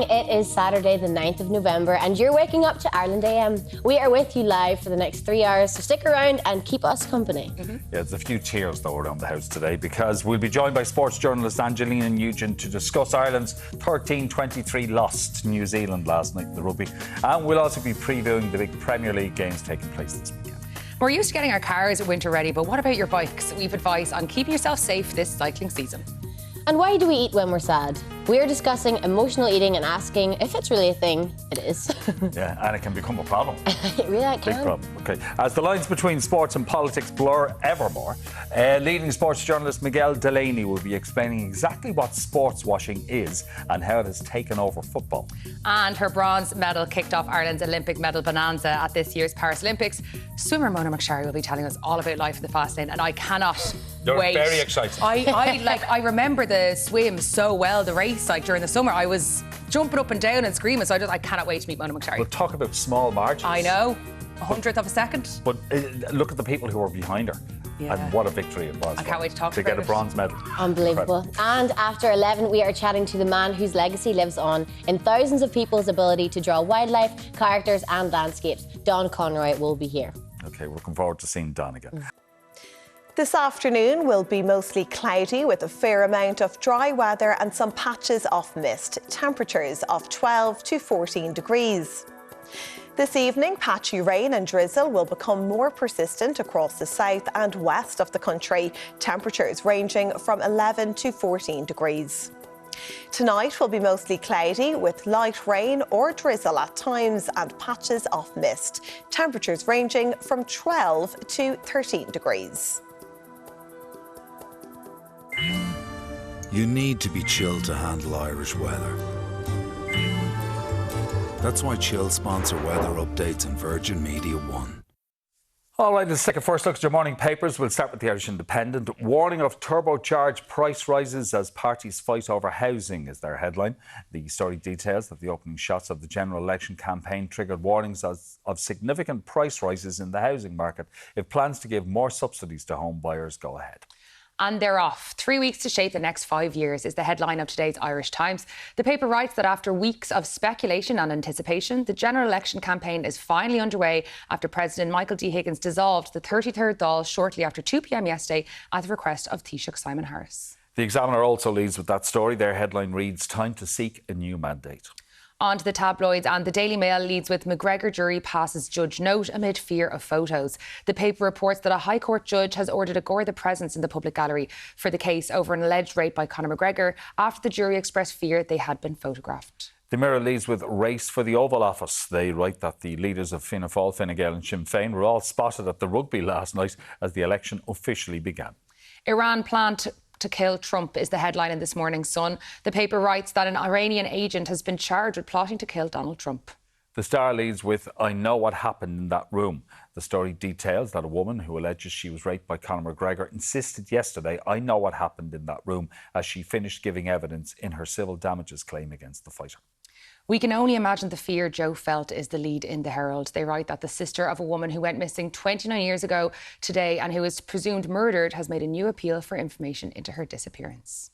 morning, it is Saturday the 9th of November and you're waking up to IrelandAM. We are with you live for the next 3 hours, so stick around and keep us company. Yeah, there's a few cheers though around the house today because we'll be joined by sports journalist Angelina Nugent to discuss Ireland's 13-23 loss to New Zealand last night in the rugby, and we'll also be previewing the big Premier League games taking place this weekend. We're used to getting our cars winter ready, but what about your bikes? We've advice on keeping yourself safe this cycling season. And why do we eat when we're sad? We're discussing emotional eating and asking if it's really a thing. It is. Yeah, and it can become a problem. It really can. Big problem. Okay. As the lines between sports and politics blur evermore, leading sports journalist Miguel Delaney will be explaining exactly what sports washing is and how it has taken over football. And her bronze medal kicked off Ireland's Olympic medal bonanza at this year's Paris Olympics. Swimmer Mona McSharry will be telling us all about life in the fast lane, and I cannot wait. You're very excited. I remember the swim so well, the race, like during the summer. I was jumping up and down and screaming, so I cannot wait to meet Mona McSharry. We'll talk about small margins. I know, 100th of a second. But look at the people who are behind her. Yeah. And what a victory it was. I can't wait to talk to about get a bronze medal. Unbelievable. And after 11, we are chatting to the man whose legacy lives on in thousands of people's ability to draw wildlife, characters and landscapes. Don Conroy will be here. Okay, we're looking forward to seeing Don again. This afternoon will be mostly cloudy with a fair amount of dry weather and some patches of mist. Temperatures of 12 to 14 degrees. This evening, patchy rain and drizzle will become more persistent across the south and west of the country. Temperatures ranging from 11 to 14 degrees. Tonight will be mostly cloudy with light rain or drizzle at times and patches of mist. Temperatures ranging from 12 to 13 degrees. You need to be chilled to handle Irish weather. That's why Chill sponsor weather updates on Virgin Media One. All right, let's take a first look at your morning papers. We'll start with the Irish Independent. Warning of turbocharged price rises as parties fight over housing is their headline. The story details that the opening shots of the general election campaign triggered warnings of significant price rises in the housing market if plans to give more subsidies to home buyers go ahead. And they're off. 3 weeks to shape the next 5 years is the headline of today's Irish Times. The paper writes that after weeks of speculation and anticipation, the general election campaign is finally underway after President Michael D. Higgins dissolved the 33rd Dáil shortly after 2 p.m. yesterday at the request of Taoiseach Simon Harris. The Examiner also leads with that story. Their headline reads, "Time to seek a new mandate." On to the tabloids, and the Daily Mail leads with McGregor jury passes judge note amid fear of photos. The paper reports that a High Court judge has ordered a Garda presence in the public gallery for the case over an alleged rape by Conor McGregor after the jury expressed fear they had been photographed. The Mirror leads with race for the Oval Office. They write that the leaders of Fianna Fáil, Fine Gael and Sinn Féin were all spotted at the Rugby last night as the election officially began. Iran planned to kill Trump is the headline in this morning's Sun. The paper writes that an Iranian agent has been charged with plotting to kill Donald Trump. The Star leads with, "I know what happened in that room." The story details that a woman who alleges she was raped by Conor McGregor insisted yesterday, "I know what happened in that room," as she finished giving evidence in her civil damages claim against the fighter. We can only imagine the fear Joe felt is the lead in the Herald. They write that the sister of a woman who went missing 29 years ago today and who is presumed murdered has made a new appeal for information into her disappearance.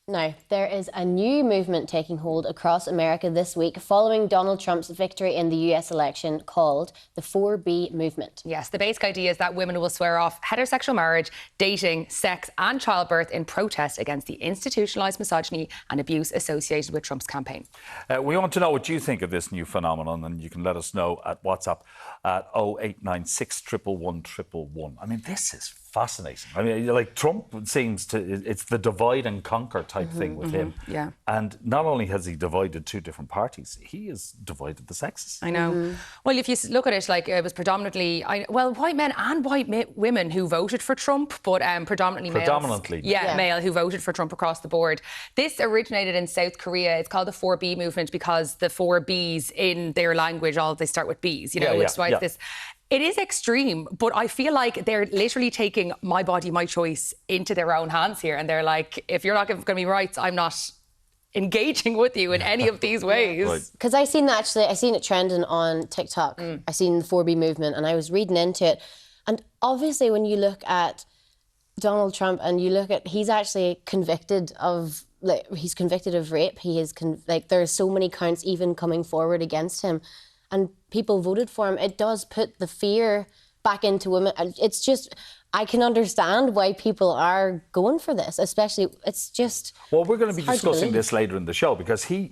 Now, there is a new movement taking hold across America this week following Donald Trump's victory in the US election called the 4B movement. Yes, the basic idea is that women will swear off heterosexual marriage, dating, sex and childbirth in protest against the institutionalised misogyny and abuse associated with Trump's campaign. We want to know what you think of this new phenomenon, and you can let us know at WhatsApp at 0896 111 111. I mean, this is fascinating. I mean, like, Trump seems to, it's the divide and conquer type thing with him. Yeah. And not only has he divided two different parties, he has divided the sexes. I know. Well, if you look at it, like, it was predominantly, white men and white women who voted for Trump, but predominantly males. Yeah, male who voted for Trump across the board. This originated in South Korea. It's called the 4B movement because the 4 Bs in their language, all they start with Bs, you know, which is why it's this. It is extreme, but I feel like they're literally taking my body, my choice into their own hands here. And they're like, if you're not giving me rights, I'm not engaging with you in any of these ways. Because I seen it trending on TikTok. I seen the 4B movement and I was reading into it. And obviously when you look at Donald Trump and you look at, he's actually convicted of like, he's convicted of rape. He is there are so many counts even coming forward against him, and people voted for him. It does put the fear back into women. It's just, I can understand why people are going for this, especially, it's just... Well, we're going to be discussing this later in the show, because he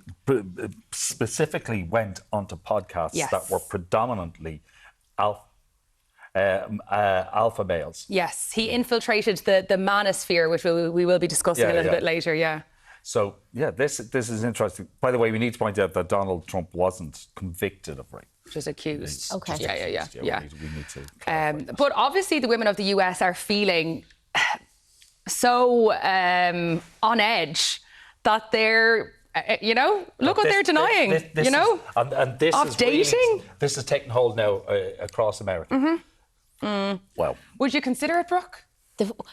specifically went onto podcasts that were predominantly alpha males. Yes, he infiltrated the manosphere, which we will be discussing a little bit later, So, this is interesting. By the way, we need to point out that Donald Trump wasn't convicted of rape. Just accused. Okay. Yeah. We need to clarify but obviously the women of the US are feeling so on edge that they're, look what they're denying, And this of is dating. Really, this is taking hold now across America. Well, would you consider it, Brooke?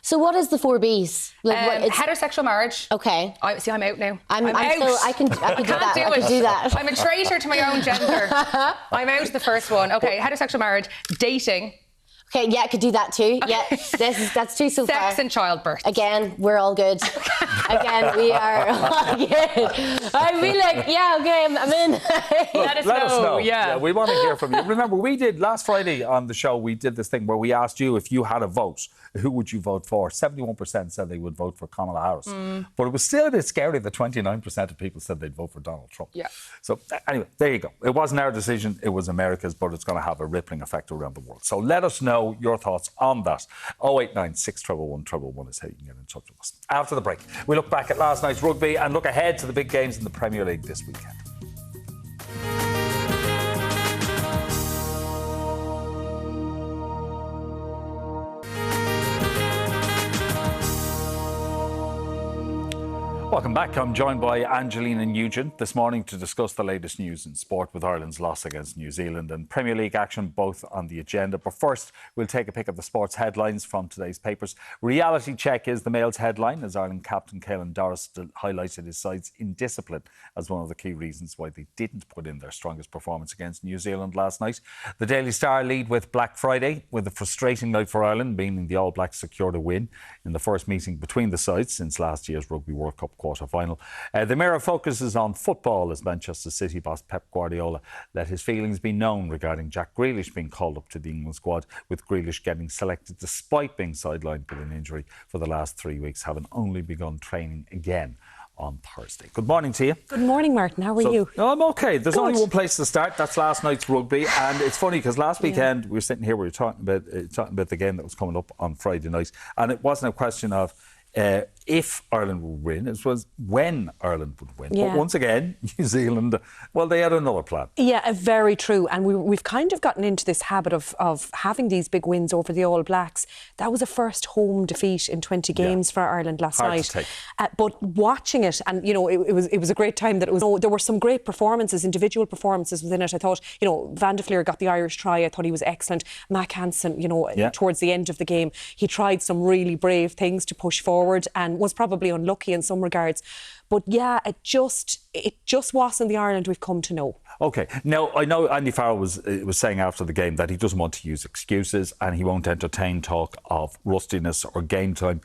So what is the 4 Bs? Heterosexual marriage. Okay. I'm out now. I'm out. I can do that. I can do that. I'm a traitor to my own gender. I'm out the first one. Okay, heterosexual marriage, dating. Okay, yeah, I could do that too. Okay. Yeah, that's two so far. Sex and childbirth. Again, we're all good. Again, we are all good. I feel like, I'm in. Let us know. Yeah, we want to hear from you. Remember, we did last Friday on the show, we did this thing where we asked you if you had a vote, who would you vote for? 71% said they would vote for Kamala Harris. But it was still a bit scary that 29% of people said they'd vote for Donald Trump. Yeah. So anyway, there you go. It wasn't our decision, it was America's, but it's going to have a rippling effect around the world. So let us know your thoughts on that. 089 611 111 is how you can get in touch with us. After the break, we look back at last night's rugby and look ahead to the big games in the Premier League this weekend. Welcome back. I'm joined by Angelina Nugent this morning to discuss the latest news in sport, with Ireland's loss against New Zealand and Premier League action both on the agenda. But first, we'll take a pick of the sports headlines from today's papers. Reality check is the Mail's headline, as Ireland captain Caelan Doris highlighted his side's indiscipline as one of the key reasons why they didn't put in their strongest performance against New Zealand last night. The Daily Star lead with Black Friday, with a frustrating night for Ireland, meaning the All Blacks secured a win in the first meeting between the sides since last year's Rugby World Cup quarter-final. The Mirror focuses on football as Manchester City boss Pep Guardiola let his feelings be known regarding Jack Grealish being called up to the England squad, with Grealish getting selected despite being sidelined with an injury for the last 3 weeks, having only begun training again on Thursday. Good morning to you. Good morning, Martin. How are you? I'm okay. There's only one place to start. That's last night's rugby. And it's funny because last weekend we were sitting here, we were talking about the game that was coming up on Friday night, and it wasn't a question of if Ireland would win, it was when Ireland would win. Yeah. But once again, New Zealand, well, they had another plan. Yeah, very true. And we've kind of gotten into this habit of having these big wins over the All Blacks. That was a first home defeat in 20 games for Ireland last night. But watching it, and it was a great time. That it was. There were some great performances, individual performances within it. I thought, Van de Fleer got the Irish try. I thought he was excellent. Mac Hansen, towards the end of the game, he tried some really brave things to push forward and was probably unlucky in some regards. But yeah, it just wasn't the Ireland we've come to know. OK. Now, I know Andy Farrell was saying after the game that he doesn't want to use excuses and he won't entertain talk of rustiness or game time.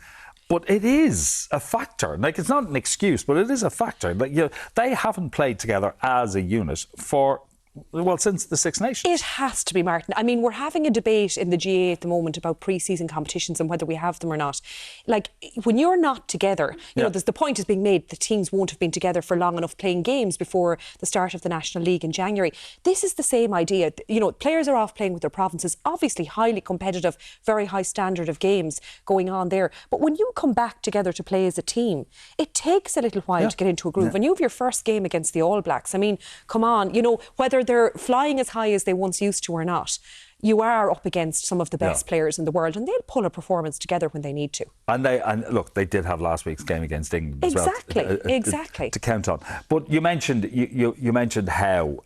But it is a factor. Like, it's not an excuse, but it is a factor. Like, they haven't played together as a unit since the Six Nations. It has to be, Martin. I mean, we're having a debate in the GAA at the moment about pre-season competitions and whether we have them or not. Like, when you're not together, there's the point is being made, the teams won't have been together for long enough playing games before the start of the National League in January. This is the same idea. Players are off playing with their provinces, obviously highly competitive, very high standard of games going on there. But when you come back together to play as a team, it takes a little while to get into a groove. When you have your first game against the All Blacks, I mean, come on, whether they're flying as high as they once used to or not, you are up against some of the best players in the world, and they'll pull a performance together when they need to. And look, they did have last week's game against England as well. Exactly. To count on. But you mentioned how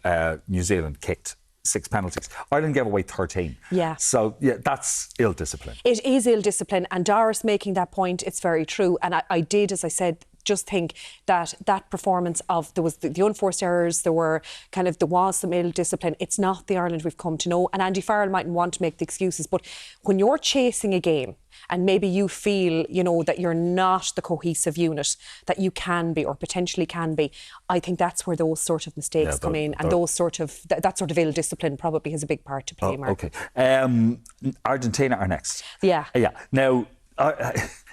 New Zealand kicked 6 penalties. Ireland gave away 13. Yeah. So, that's ill-discipline. It is ill-discipline, and Doris making that point, it's very true. And I did, as I said, just think that performance of there was the unforced errors, there was some ill discipline. It's not the Ireland we've come to know. And Andy Farrell mightn't want to make the excuses, but when you're chasing a game and maybe you feel, that you're not the cohesive unit that you can be or potentially can be, I think that's where those sort of mistakes come in, and those sort of that sort of ill discipline probably has a big part to play. Mark. Okay, Argentina are next. Yeah. Now,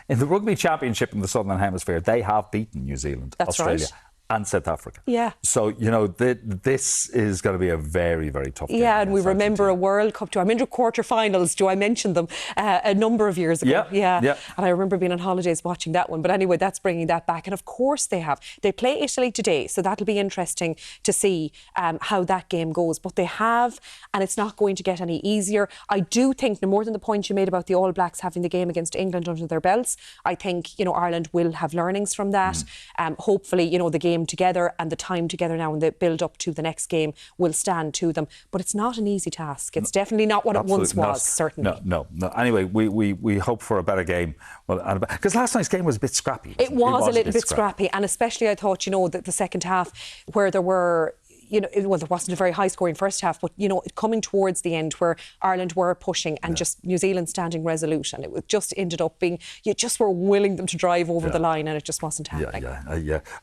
in the Rugby Championship in the Southern Hemisphere, they have beaten New Zealand, Australia, and South Africa. Yeah. So, this is going to be a very, very tough game. Yeah, and we remember a World Cup too. I remember quarterfinals, do I mention them, a number of years ago. Yeah. And I remember being on holidays watching that one. But anyway, that's bringing that back. And of course they have. They play Italy today, so that'll be interesting to see how that game goes. But they have, and it's not going to get any easier. I do think, no more than the point you made about the All Blacks having the game against England under their belts, I think, Ireland will have learnings from that. Hopefully, the game together and the time together now and the build up to the next game will stand to them, but it's not an easy task. It's definitely not what it once was, certainly. No. Anyway, we hope for a better game. Well, because last night's game was a bit scrappy. It was a little bit scrappy, and especially I thought, the second half where there were there wasn't a very high-scoring first half, but, coming towards the end where Ireland were pushing and just New Zealand standing resolute, and it just ended up being, you just were willing them to drive over the line, and it just wasn't happening.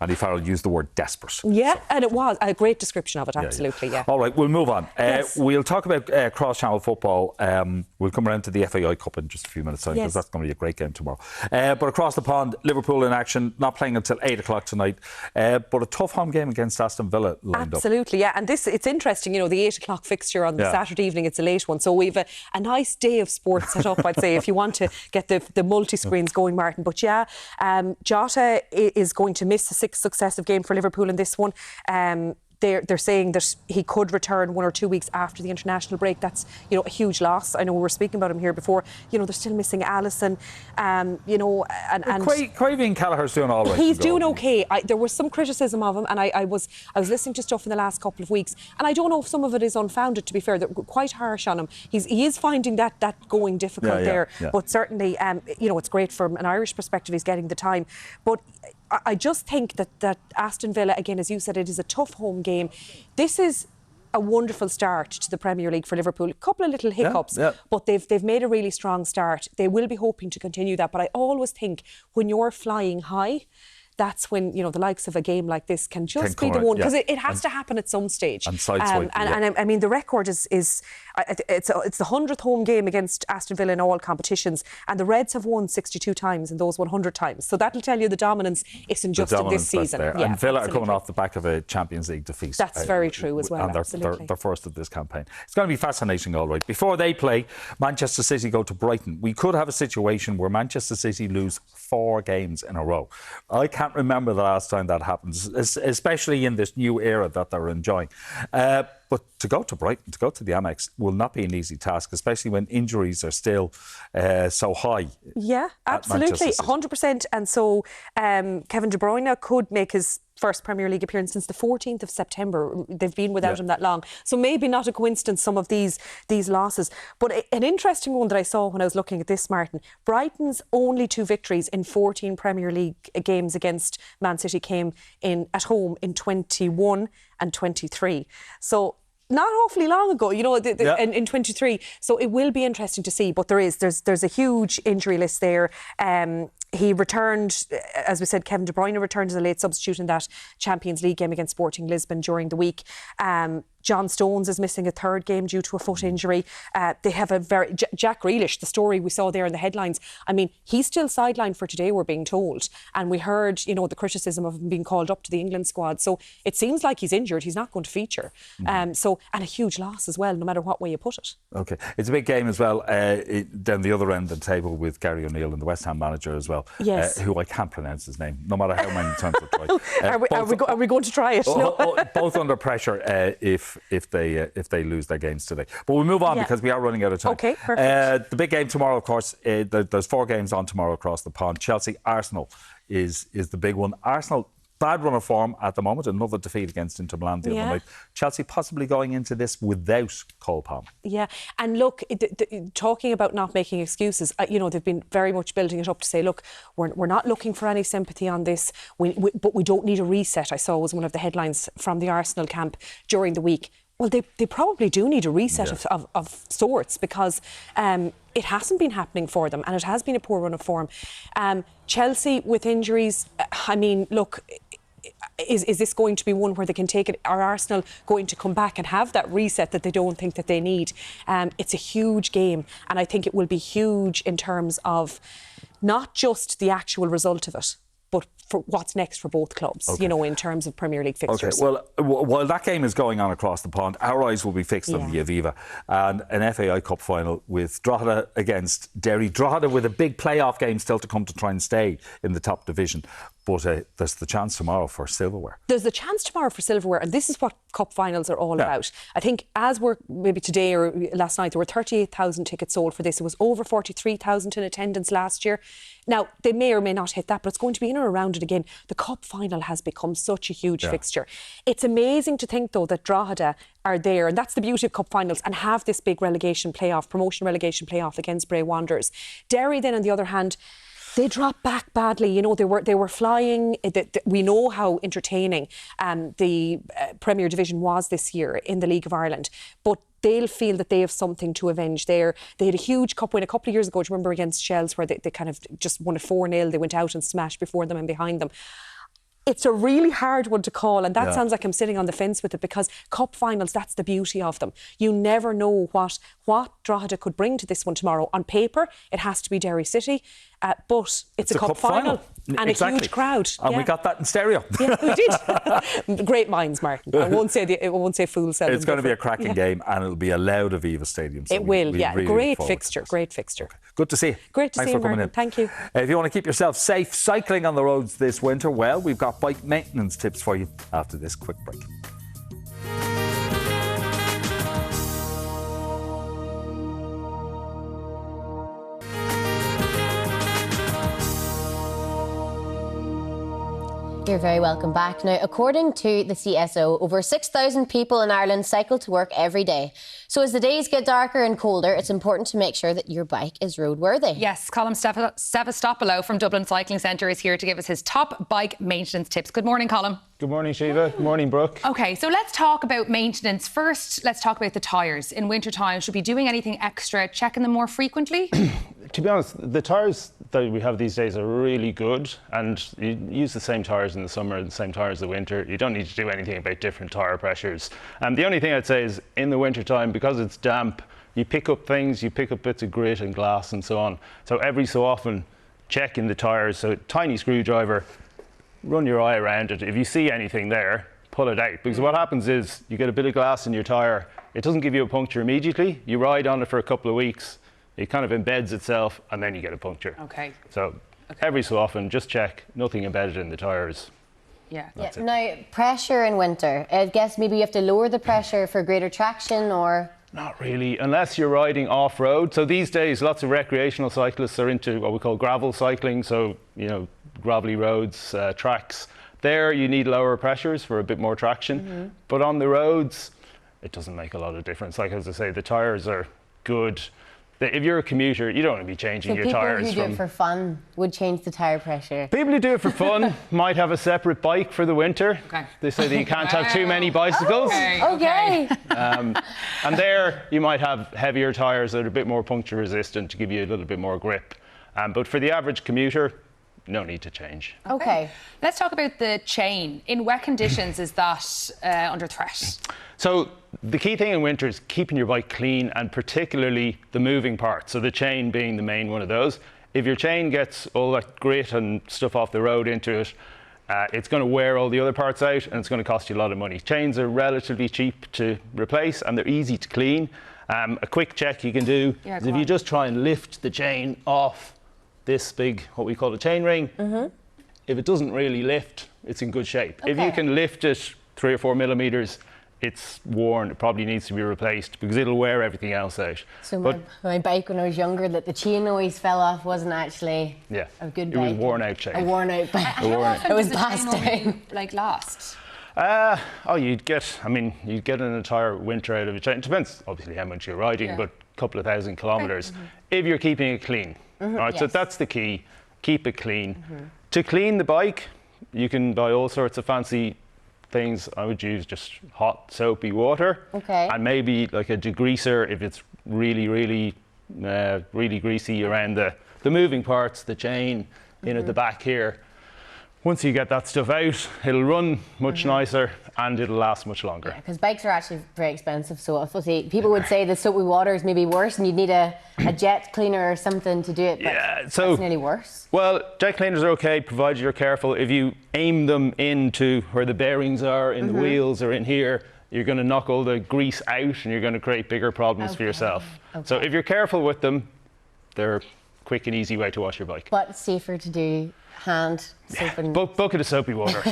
Andy Farrell used the word desperate. Yeah, and it was a great description of it, absolutely, yeah. All right, we'll move on. Yes. We'll talk about cross-channel football. We'll come around to the FAI Cup in just a few minutes' time, because that's going to be a great game tomorrow. But across the pond, Liverpool in action, not playing until 8 o'clock tonight, but a tough home game against Aston Villa lined up. Absolutely, yeah. And it's interesting, the 8 o'clock fixture on the Saturday evening, it's a late one. So we've a nice day of sport set up, I'd say, if you want to get the multi-screens going, Martin. But Jota is going to miss the 6th successive game for Liverpool in this one. They're saying that he could return 1 or 2 weeks after the international break. That's, a huge loss. I know we were speaking about him here before. They're still missing Alisson, and Craving Callagher's doing all right. He's doing okay. There was some criticism of him, and I was listening to stuff in the last couple of weeks, and I don't know if some of it is unfounded, to be fair. They're quite harsh on him. He is finding that going difficult there. But certainly, it's great from an Irish perspective, he's getting the time. But I just think that Aston Villa, again, as you said, it is a tough home game. This is a wonderful start to the Premier League for Liverpool. A couple of little hiccups, but they've made a really strong start. They will be hoping to continue that. But I always think when you're flying high, that's when, the likes of a game like this can just be the one, because it has to happen at some stage. And sideswipe. And I mean, the record is it's the 100th home game against Aston Villa in all competitions, and the Reds have won 62 times in those 100 times. So that'll tell you the dominance isn't just in this season. And Villa are coming off the back of a Champions League defeat. That's very true as well. And they're first of this campaign. It's going to be fascinating, all right. Before they play, Manchester City go to Brighton. We could have a situation where Manchester City lose 4 games in a row. I can't remember the last time that happens, especially in this new era that they're enjoying. But to go to Brighton, to go to the Amex, will not be an easy task, especially when injuries are still so high. Yeah, absolutely, 100%. And so Kevin De Bruyne could make his first Premier League appearance since the 14th of September. They've been without him that long. So maybe not a coincidence, some of these losses. But an interesting one that I saw when I was looking at this, Martin, Brighton's only 2 victories in 14 Premier League games against Man City came in at home in 21 and 23. So not awfully long ago, in 23. So it will be interesting to see. But there's a huge injury list there. He returned, as we said, Kevin De Bruyne returned as a late substitute in that Champions League game against Sporting Lisbon during the week. John Stones is missing a 3rd game due to a foot injury. They have Jack Grealish, the story we saw there in the headlines. I mean, he's still sidelined for today, we're being told. And we heard, the criticism of him being called up to the England squad. So it seems like he's injured. He's not going to feature. And a huge loss as well, no matter what way you put it. OK. It's a big game as well, down the other end of the table with Gary O'Neill and the West Ham manager as well. Yes. Who I can't pronounce his name, no matter how many times I try. Are we going to try it? Both under pressure if they lose their games today. But we'll move on because we are running out of time. OK, perfect. The big game tomorrow, of course, there's 4 games on tomorrow across the pond. Chelsea-Arsenal is the big one. Arsenal bad run of form at the moment. Another defeat against Inter Milan the other night. Chelsea possibly going into this without Cole Palmer. Yeah, and look, talking about not making excuses, you know, they've been very much building it up to say, look, we're not looking for any sympathy on this, but we don't need a reset, I saw was one of the headlines from the Arsenal camp during the week. Well, they probably do need a reset of sorts, because it hasn't been happening for them, and it has been a poor run of form. Chelsea with injuries, I mean, look, is this going to be one where they can take it? Are Arsenal going to come back and have that reset that they don't think that they need? It's a huge game, and I think it will be huge in terms of not just the actual result of it, but for what's next for both clubs, you know, in terms of Premier League fixtures. Okay, well, while that game is going on across the pond, our eyes will be fixed on the Aviva and an FAI Cup final with Drogheda against Derry. Drogheda with a big playoff game still to come to try and stay in the top division. But there's the chance tomorrow for silverware. There's the chance tomorrow for silverware, and this is what cup finals are all about. I think as we're maybe today or last night, there were 38,000 tickets sold for this. It was over 43,000 in attendance last year. Now, they may or may not hit that, but it's going to be in or around it again. The cup final has become such a huge fixture. It's amazing to think, though, that Drogheda are there, and that's the beauty of cup finals, and have this big relegation playoff, promotion relegation playoff against Bray Wanderers. Derry then, on the other hand, they dropped back badly. You know, they were flying. We know how entertaining the Premier Division was this year in the League of Ireland, but they'll feel that they have something to avenge there. They had a huge cup win a couple of years ago, do you remember, against Shells, where they kind of just won a 4-0. They went out and smashed before them and behind them. It's a really hard one to call, and that sounds like I'm sitting on the fence with it, because cup finals, that's the beauty of them. You never know what Drogheda could bring to this one tomorrow. On paper, it has to be Derry City, but it's a cup final. And a huge crowd. And we got that in stereo. Yeah, we did. Great minds, Martin. I won't say fools. It's going to be a cracking game, and it'll be a loud Aviva Stadium. So it will, really great fixture. Okay. Good to see you. Great to see you, Martin. Thank you. If you want to keep yourself safe cycling on the roads this winter, well, we've got bike maintenance tips for you after this quick break. You're very welcome back. Now, according to the CSO, over 6,000 people in Ireland cycle to work every day. So as the days get darker and colder, it's important to make sure that your bike is roadworthy. Yes, Colm Sevastopoulos from Dublin Cycling Centre is here to give us his top bike maintenance tips. Good morning, Colm. Good morning, Shiva. Good morning, Brooke. OK, so let's talk about maintenance. First, let's talk about the tyres. In winter time, should we be doing anything extra, checking them more frequently? To be honest, the tyres that we have these days are really good, and you use the same tyres in the summer and the same tyres in the winter. You don't need to do anything about different tyre pressures. And the only thing I'd say is, in the winter time, because it's damp, you pick up things, you pick up bits of grit and glass and so on. So every so often, check in the tyres. So tiny screwdriver, run your eye around it. If you see anything there, pull it out. Because what happens is, you get a bit of glass in your tyre. It doesn't give you a puncture immediately. You ride on it for a couple of weeks. It kind of embeds itself, and then you get a puncture. Okay. So every so often, just check. Nothing embedded in the tyres. Yeah. Now, pressure in winter. I guess maybe you have to lower the pressure for greater traction, or... Not really, unless you're riding off-road. So these days, lots of recreational cyclists are into what we call gravel cycling. So, you know, gravelly roads, tracks. There, you need lower pressures for a bit more traction. But on the roads, it doesn't make a lot of difference. Like, as I say, the tyres are good. If you're a commuter, you don't want to be changing your tyres. People who do it for fun would change the tyre pressure. People who do it for fun might have a separate bike for the winter. Okay. They say that you can't have too many bicycles. Okay. And there you might have heavier tyres that are a bit more puncture resistant to give you a little bit more grip. But for the average commuter, no need to change. Okay. Let's talk about the chain. In wet conditions, is that under threat? So the key thing in winter is keeping your bike clean, and particularly the moving parts. So the chain being the main one of those. If your chain gets all that grit and stuff off the road into it, it's going to wear all the other parts out, and it's going to cost you a lot of money. Chains are relatively cheap to replace, and they're easy to clean. A quick check you can do is if you just try and lift the chain off this big, what we call a chain ring, if it doesn't really lift, it's in good shape. Okay. If you can lift it 3 or 4 millimeters, it's worn, it probably needs to be replaced because it'll wear everything else out. So my bike when I was younger, that the chain always fell off, wasn't actually a good bike. It was worn out chain. A worn out bike. How often it was does past the chain time. like last? You'd get an entire winter out of a chain. It depends obviously how much you're riding, but a couple of thousand kilometres if you're keeping it clean. Right, so that's the key. Keep it clean. To clean the bike, you can buy all sorts of fancy things. I would use just hot soapy water, and maybe like a degreaser if it's really greasy around the moving parts, the chain in at the back here. Once you get that stuff out, it'll run much nicer and it'll last much longer. Yeah, because bikes are actually very expensive. So obviously people would say the soapy water is maybe worse and you'd need a jet cleaner or something to do it. But so that's nearly worse. Well, jet cleaners are okay, provided you're careful. If you aim them into where the bearings are, in the wheels or in here, you're going to knock all the grease out and you're going to create bigger problems for yourself. So if you're careful with them, they're a quick and easy way to wash your bike. But safer to do hand soap and... Bucket of soapy water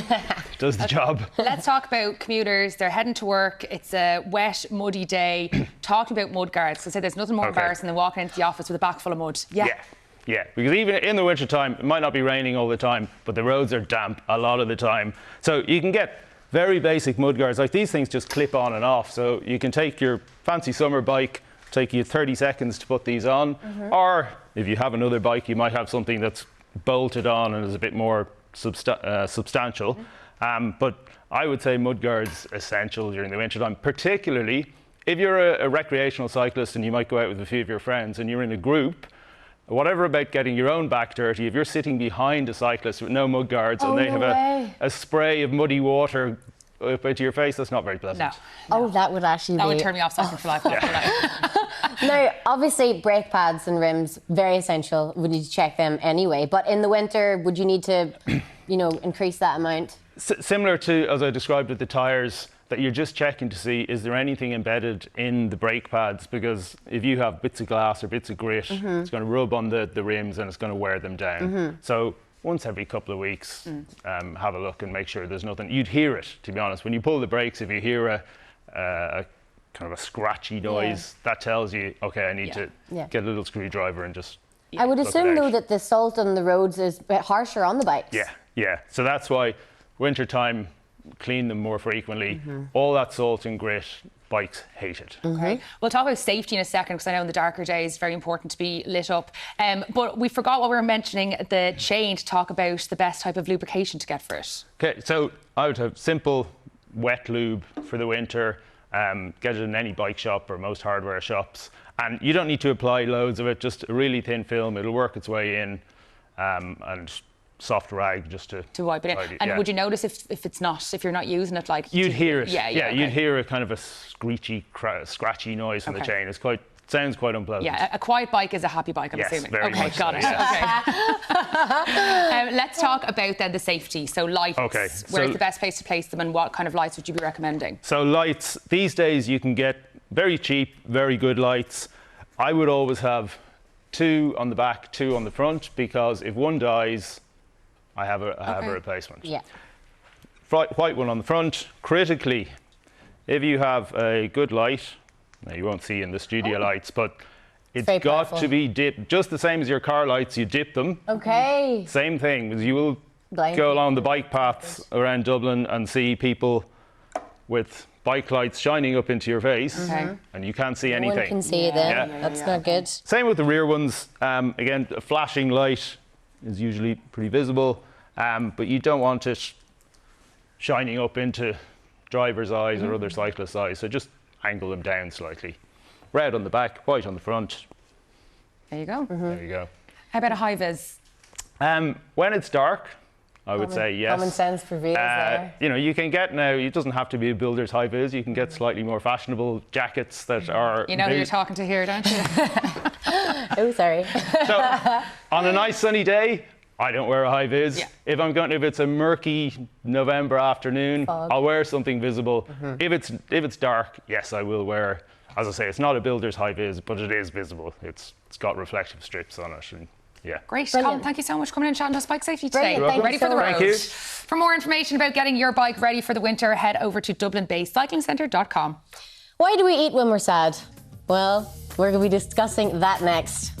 does the job. Let's talk about commuters. They're heading to work. It's a wet, muddy day. Talking about mud guards. I say there's nothing more embarrassing than walking into the office with a bag full of mud. Yeah, because even in the winter time, it might not be raining all the time, but the roads are damp a lot of the time. So you can get very basic mud guards. Like these things just clip on and off. So you can take your fancy summer bike, take you 30 seconds to put these on. Or if you have another bike, you might have something that's bolted on and is a bit more substantial. But I would say mud guards essential during the winter time, particularly if you're a recreational cyclist and you might go out with a few of your friends and you're in a group. Whatever about getting your own back dirty, if you're sitting behind a cyclist with no mud guards and they have a spray of muddy water up into your face, that's not very pleasant. No. That would actually That would turn me off cycling for life. Now, obviously, brake pads and rims, very essential. We need to check them anyway. But in the winter, would you need to, increase that amount? Similar to, as I described with the tyres, that you're just checking to see, is there anything embedded in the brake pads? Because if you have bits of glass or bits of grit, it's going to rub on the rims and it's going to wear them down. So once every couple of weeks, have a look and make sure there's nothing. You'd hear it, to be honest. When you pull the brakes, if you hear a kind of a scratchy noise, that tells you, okay, I need to get a little screwdriver and just I would assume, though, that the salt on the roads is a bit harsher on the bikes. Yeah. So that's why wintertime, clean them more frequently. All that salt and grit, bikes hate it. Okay. We'll talk about safety in a second because I know in the darker days it's very important to be lit up. But we forgot what we were mentioning, the chain, to talk about the best type of lubrication to get for it. Okay, so I would have simple wet lube for the winter. Get it in any bike shop or most hardware shops. And you don't need to apply loads of it, just a really thin film. It'll work its way in and soft rag just to wipe it in. And would you notice if you're not using it, like you'd hear it? Okay. You'd hear a kind of a scratchy noise from the chain. Sounds quite unpleasant. Yeah, a quiet bike is a happy bike, I'm assuming. Very much got it. Okay. Let's talk about then the safety. So lights. Where's the best place to place them, and what kind of lights would you be recommending? So lights, these days you can get very cheap, very good lights. I would always have 2 on the back, 2 on the front, because if one dies, I have a replacement. Yeah. White one on the front. Critically, if you have a good light, now you won't see in the studio lights, but it's got to be dipped, just the same as your car lights. You dip them. Okay. Same thing, because you will go along the bike paths around Dublin and see people with bike lights shining up into your face, and you can't see anything. No one can see them. That's not good. Same with the rear ones. Again, a flashing light is usually pretty visible, but you don't want it shining up into driver's eyes or other cyclists' eyes. So just angle them down slightly. Red on the back, white on the front. There you go. There you go. How about a high vis? When it's dark, I would say yes. Common sense prevails there. You can get now, it doesn't have to be a builder's high vis, you can get slightly more fashionable jackets that are... You know who you're talking to here, don't you? Oh, sorry. So, on a nice sunny day, I don't wear a high vis. Yeah. If it's a murky November afternoon, I'll wear something visible. If it's dark, yes, I will wear. As I say, it's not a builder's high vis, but it is visible. It's got reflective strips on it, and Yeah. Great. Brilliant. Colin, thank you so much for coming in and chatting to us bike safety today. Brilliant. Thank Ready you for the so road. much. Thank you. For more information about getting your bike ready for the winter, head over to Dublin-based cyclingcentre.com. Why do we eat when we're sad? Well, we're going to be discussing that next.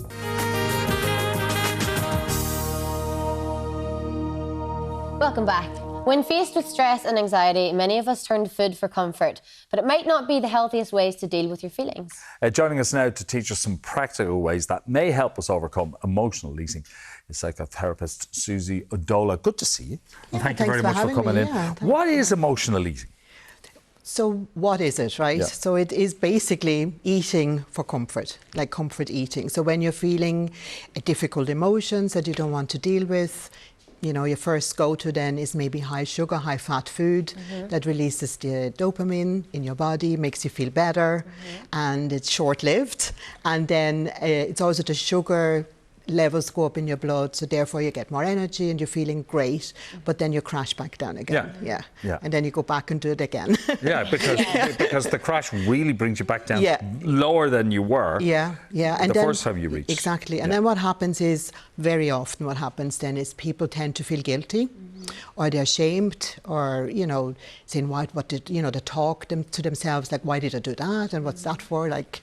Welcome back. When faced with stress and anxiety, many of us turn to food for comfort, but it might not be the healthiest ways to deal with your feelings. Joining us now to teach us some practical ways that may help us overcome emotional eating is psychotherapist Susie Odola. Good to see you. And thank you very much for coming in. What is emotional eating? So what is it, right? Yeah. So it is basically eating for comfort, like comfort eating. So when you're feeling difficult emotions that you don't want to deal with, you know, your first go-to then is maybe high sugar, high fat food that releases the dopamine in your body, makes you feel better, and it's short-lived. And then it's also the sugar levels go up in your blood, so therefore you get more energy and you're feeling great, but then you crash back down again. Yeah. And then you go back and do it again. Because the crash really brings you back down lower than you were. And the first time you reached. Exactly. And then what happens is, very often what happens then is people tend to feel guilty, or they're ashamed, or, you know, saying what did, you know, they talk them to themselves like, why did I do that, and what's that for, like,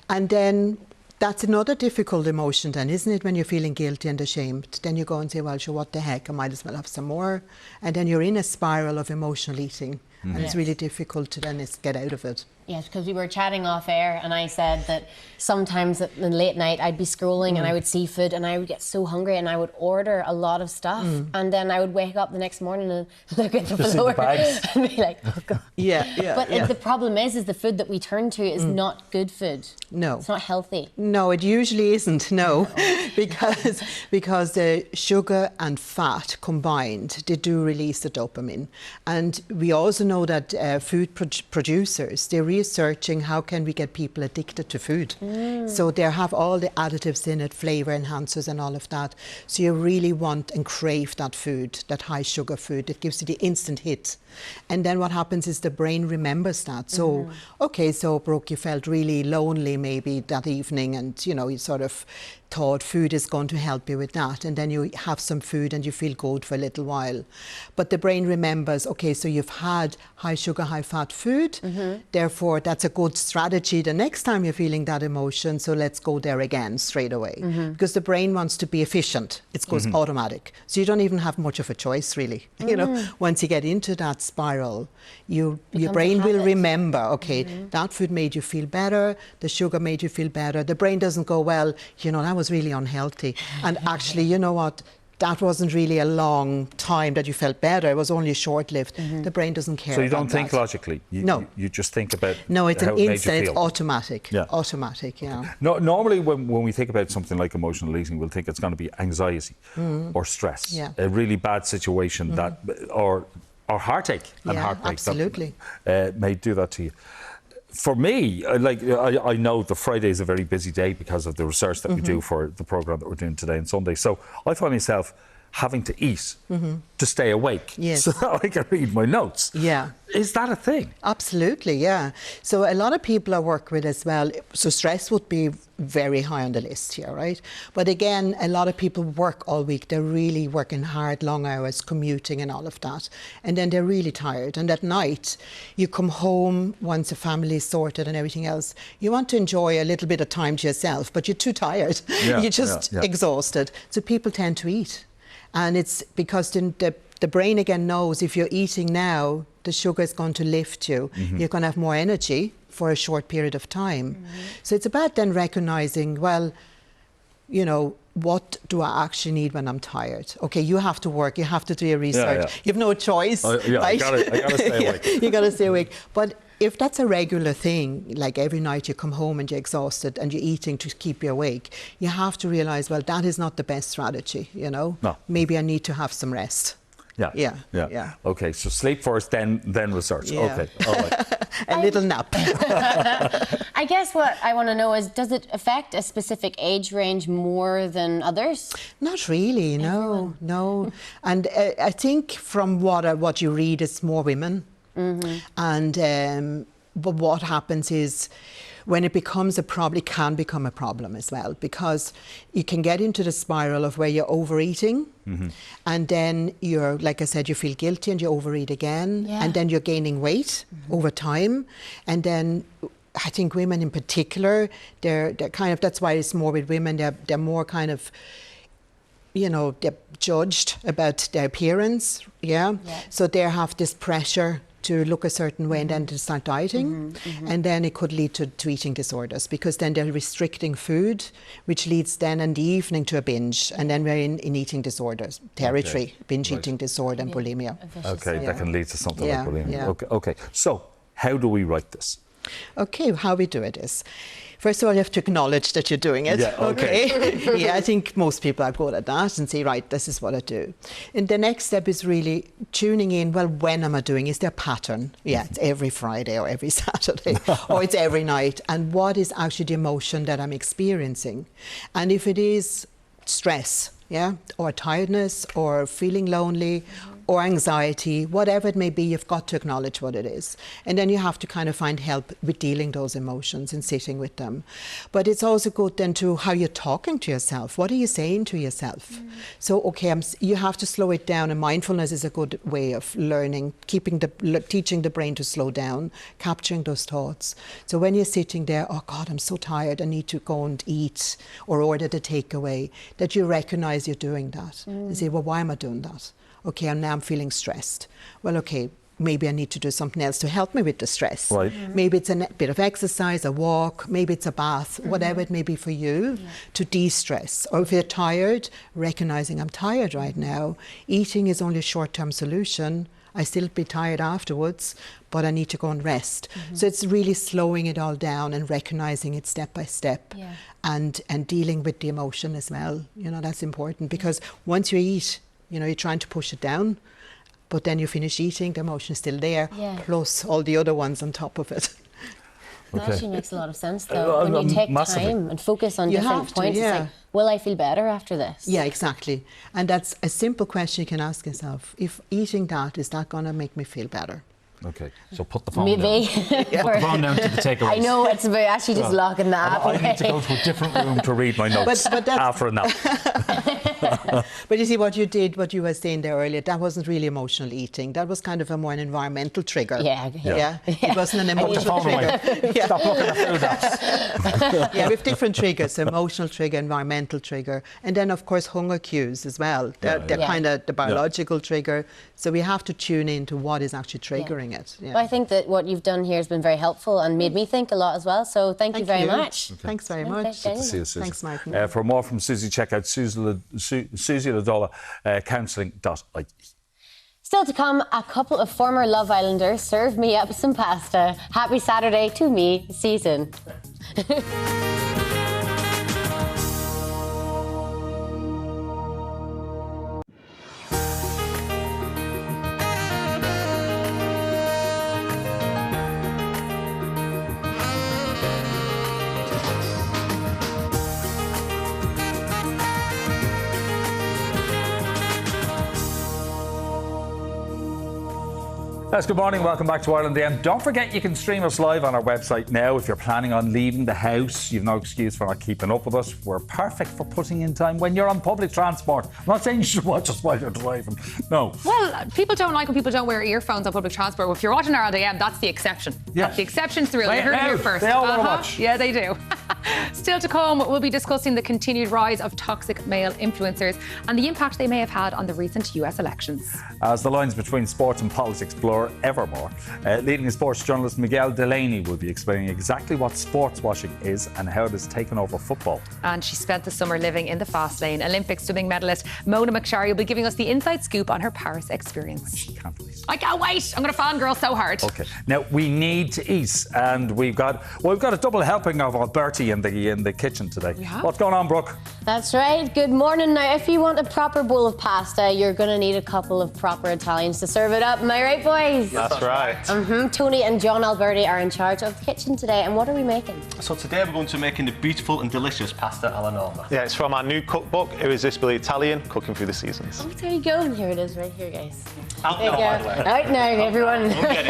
and then that's another difficult emotion then, isn't it, when you're feeling guilty and ashamed? Then you go and say, well, sure, what the heck, I might as well have some more. And then you're in a spiral of emotional eating. And it's really difficult to then get out of it. Yes, because we were chatting off air and I said that sometimes in late night I'd be scrolling and I would see food and I would get so hungry and I would order a lot of stuff and then I would wake up the next morning and look at the floor and be like, oh God. But the problem is the food that we turn to is not good food. No. It's not healthy. No, it usually isn't, no. because the sugar and fat combined, they do release the dopamine. And we also know that food producers, they're researching how can we get people addicted to food. So they have all the additives in it, flavour enhancers and all of that. So you really want and crave that food, that high sugar food. It gives you the instant hit. And then what happens is the brain remembers that. So, okay, so Brooke, you felt really lonely maybe that evening and, you know, you sort of thought food is going to help you with that, and then you have some food and you feel good for a little while. But the brain remembers, okay, so you've had high sugar, high fat food, therefore that's a good strategy the next time you're feeling that emotion, so let's go there again straight away. Because the brain wants to be efficient, it goes automatic. So you don't even have much of a choice really. You know, once you get into that spiral, your brain will remember, okay, that food made you feel better, the sugar made you feel better. The brain doesn't go, well, you know, that was really unhealthy. And actually, you know what? That wasn't really a long time that you felt better. It was only short-lived. The brain doesn't care. So you don't think logically? No. You just think about no, it's how an it made instant, you it's feel. automatic. Automatic, No, normally when we think about something like emotional eating, we'll think it's going to be anxiety or stress. A really bad situation that, or heartache and heartbreak. Absolutely. That may do that to you. For me, I know the Friday is a very busy day because of the research that we do for the programme that we're doing today and Sunday. So I find myself having to eat to stay awake so that I can read my notes. Is that a thing? Absolutely, So a lot of people I work with as well, so stress would be very high on the list here, right? But again, a lot of people work all week. They're really working hard, long hours, commuting and all of that. And then they're really tired. And at night, you come home once the family is sorted and everything else. You want to enjoy a little bit of time to yourself, but you're too tired. You're just exhausted. So people tend to eat. And it's because the brain again knows if you're eating now, the sugar is going to lift you. You're going to have more energy for a short period of time. So it's about then recognising, well, you know, what do I actually need when I'm tired? Okay, you have to work, you have to do your research. You have no choice. Right? I gotta stay awake. You got to stay awake. But if that's a regular thing, like every night you come home and you're exhausted and you're eating to keep you awake, you have to realise, well, that is not the best strategy, you know? No. Maybe I need to have some rest. Yeah. Okay, so sleep first, then research. Okay, all right. A little nap. I guess what I want to know is, does it affect a specific age range more than others? Not really, no. And I think from what you read, it's more women. And but what happens is, when it becomes a problem, it can become a problem as well, because you can get into the spiral of where you're overeating, and then you're, like I said, you feel guilty and you overeat again, and then you're gaining weight over time, and then I think women in particular, they're kind of, that's why it's more with women, they're more kind of, you know, they're judged about their appearance, so they have this pressure to look a certain way and then to start dieting, and then it could lead to eating disorders, because then they're restricting food, which leads then in the evening to a binge, and then we're in eating disorders territory, binge eating disorder and bulimia. Okay, that can lead to something like bulimia. Okay, so how do we write this? Okay, how we do it is, first of all, you have to acknowledge that you're doing it. Okay. I think most people are good at that and say, right, this is what I do. And the next step is really tuning in, well, when am I doing? Is there a pattern? Yeah, it's every Friday or every Saturday or it's every night. And what is actually the emotion that I'm experiencing? And if it is stress, or tiredness or feeling lonely, or anxiety, whatever it may be, you've got to acknowledge what it is. And then you have to kind of find help with dealing those emotions and sitting with them. But it's also good then to how you're talking to yourself. What are you saying to yourself? So, okay, you have to slow it down, and mindfulness is a good way of learning, teaching the brain to slow down, capturing those thoughts. So when you're sitting there, oh God, I'm so tired, I need to go and eat or order the takeaway, that you recognize you're doing that. And say, well, why am I doing that? Okay, and now I'm feeling stressed. Well, okay, maybe I need to do something else to help me with the stress. Right. Maybe it's a bit of exercise, a walk, maybe it's a bath, whatever it may be for you to de-stress. Or if you're tired, recognizing I'm tired right now. Eating is only a short-term solution. I still be tired afterwards, but I need to go and rest. So it's really slowing it all down and recognizing it step by step, and dealing with the emotion as well. You know, that's important, because once you eat, you know, you're trying to push it down, but then you finish eating, the emotion is still there, plus all the other ones on top of it. That actually makes a lot of sense, though. When you take time and focus on different points, it's like, will I feel better after this? Yeah, exactly. And that's a simple question you can ask yourself. If eating that, is that going to make me feel better? Okay, so put the phone down. Put the phone down to the takeaways. I know, it's about actually just locking the app away. I need to go to a different room to read my notes after a nap. But you see, what you were saying there earlier, that wasn't really emotional eating. That was kind of a more an environmental trigger. It wasn't an emotional trigger. Stop looking at food apps. We have different triggers: emotional trigger, environmental trigger, and then of course hunger cues as well. They're kind of the biological trigger. So we have to tune into what is actually triggering it. Well, I think that what you've done here has been very helpful and made me think a lot as well. So thank you very much. Thanks very much. Good to see you, Susie. Thanks, Martin. For more from Susie, check out Susie Ladola, counselling.ie. Still to come, a couple of former Love Islanders serve me up some pasta. Happy Saturday to me, season. Yes, good morning. Welcome back to IrelandAM. Don't forget you can stream us live on our website now. If you're planning on leaving the house, you've no excuse for not keeping up with us. We're perfect for putting in time when you're on public transport. I'm not saying you should watch us while you're driving. No. Well, people don't like when people don't wear earphones on public transport. Well, if you're watching IrelandAM, that's the exception. Yeah. The exception's the rule. You heard it here first. They all want to watch. Yeah, they do. Still to come, we'll be discussing the continued rise of toxic male influencers and the impact they may have had on the recent US elections. As the lines between sports and politics blur ever more, leading sports journalist Miguel Delaney will be explaining exactly what sports washing is and how it has taken over football. And she spent the summer living in the fast lane. Olympic swimming medalist Mona McSharry will be giving us the inside scoop on her Paris experience. Can't wait. I can't wait. I'm going to fangirl so hard. Okay. Now we need to eat, and we've got a double helping of Alberti in the kitchen today. What's going on, Brooke? That's right. Good morning. Now, if you want a proper bowl of pasta, you're going to need a couple of proper Italians to serve it up. Am I right, boys? That's right. Tony and John Alberti are in charge of the kitchen today. And what are we making? So today we're going to be making the beautiful and delicious pasta alla norma. Yeah, it's from our new cookbook, Irresistibly Italian, Cooking Through the Seasons. Oh, there you go. And here it is right here, guys. Out now, by the way. Out now, everyone. We'll get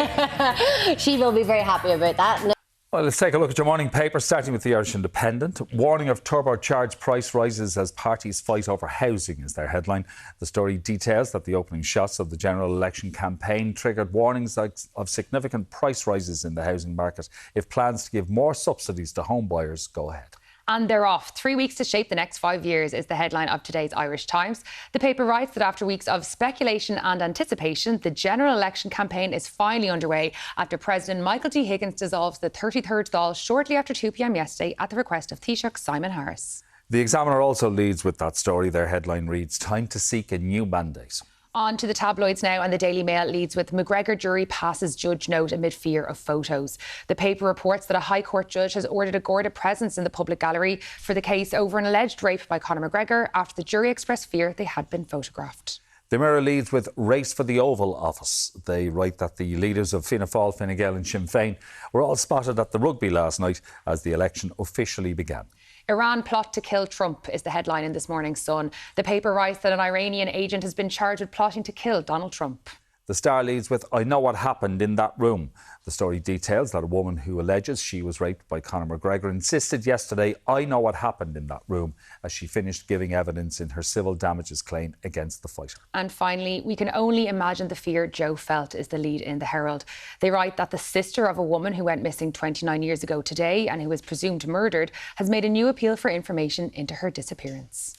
it. She will be very happy about that. Well, let's take a look at your morning paper, starting with the Irish Independent. Warning of turbocharged price rises as parties fight over housing is their headline. The story details that the opening shots of the general election campaign triggered warnings of significant price rises in the housing market if plans to give more subsidies to home buyers go ahead. And they're off. 3 weeks to shape the next 5 years is the headline of today's Irish Times. The paper writes that after weeks of speculation and anticipation, the general election campaign is finally underway after President Michael D. Higgins dissolves the 33rd Dáil shortly after 2 p.m. yesterday at the request of Taoiseach Simon Harris. The Examiner also leads with that story. Their headline reads, "Time to seek a new mandate." On to the tabloids now, and the Daily Mail leads with McGregor jury passes judge note amid fear of photos. The paper reports that a High Court judge has ordered a guarded presence in the public gallery for the case over an alleged rape by Conor McGregor after the jury expressed fear they had been photographed. The Mirror leads with race for the Oval Office. They write that the leaders of Fianna Fáil, Fine Gael and Sinn Féin were all spotted at the Rugby last night as the election officially began. Iran plot to kill Trump is the headline in this morning's Sun. The paper writes that an Iranian agent has been charged with plotting to kill Donald Trump. The Star leads with, "I know what happened in that room." The story details that a woman who alleges she was raped by Conor McGregor insisted yesterday, "I know what happened in that room," as she finished giving evidence in her civil damages claim against the fighter. And finally, we can only imagine the fear Joe felt is the lead in the Herald. They write that the sister of a woman who went missing 29 years ago today and who was presumed murdered has made a new appeal for information into her disappearance.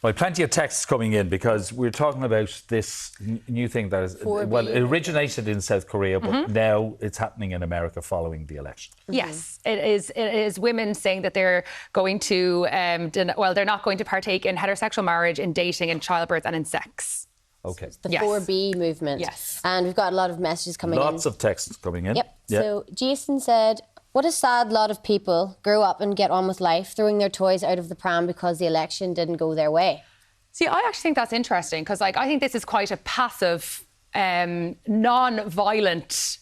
Well, plenty of texts coming in because we're talking about this new thing that is, well, it originated in South Korea, but now it's happening in America following the election. Yes, it is women saying that they're going to, they're not going to partake in heterosexual marriage, in dating, in childbirth and in sex. OK. The 4B movement. Yes. And we've got a lot of messages coming in. Lots of texts coming in. Yep. So Jason said, "What a sad lot of people grow up and get on with life, throwing their toys out of the pram because the election didn't go their way." See, I actually think that's interesting because, I think this is quite a passive, non-violent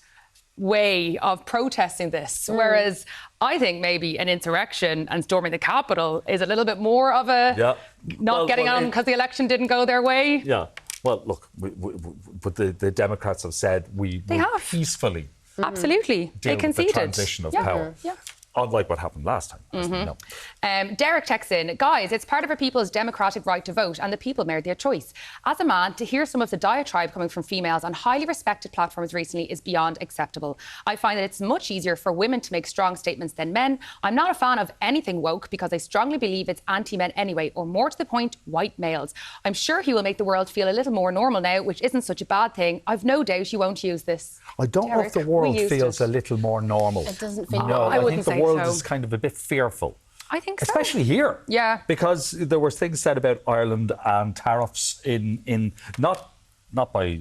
way of protesting this. Whereas I think maybe an insurrection and storming the Capitol is a little bit more of a getting on because the election didn't go their way. Yeah. Well, look, but the Democrats have said we will peacefully. Absolutely. They conceded. The transition of power. Yeah. Unlike what happened last time. As we know. Derek texts in, "Guys, it's part of our people's democratic right to vote and the people made their choice. As a man, to hear some of the diatribe coming from females on highly respected platforms recently is beyond acceptable. I find that it's much easier for women to make strong statements than men. I'm not a fan of anything woke because I strongly believe it's anti-men anyway, or more to the point, white males. I'm sure he will make the world feel a little more normal now, which isn't such a bad thing. I've no doubt you won't use this." I don't know if the world feels a little more normal. It doesn't feel No, I think the world is kind of a bit fearful. I think so. Especially here. Yeah. Because there were things said about Ireland and tariffs in not by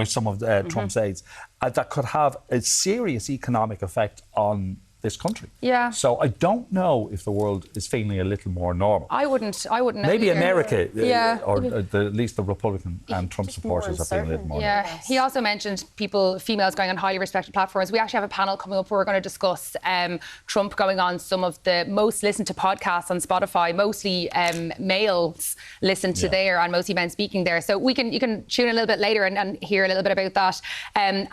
some of Trump's aides that could have a serious economic effect on this country. Yeah. So I don't know if the world is feeling a little more normal. I wouldn't Maybe either. America, or Maybe. at least the Republican and Trump supporters are feeling a little more normal. Yeah. He also mentioned females going on highly respected platforms. We actually have a panel coming up where we're going to discuss Trump going on some of the most listened to podcasts on Spotify. Mostly males listen to there and mostly men speaking there. So you can tune in a little bit later and hear a little bit about that. And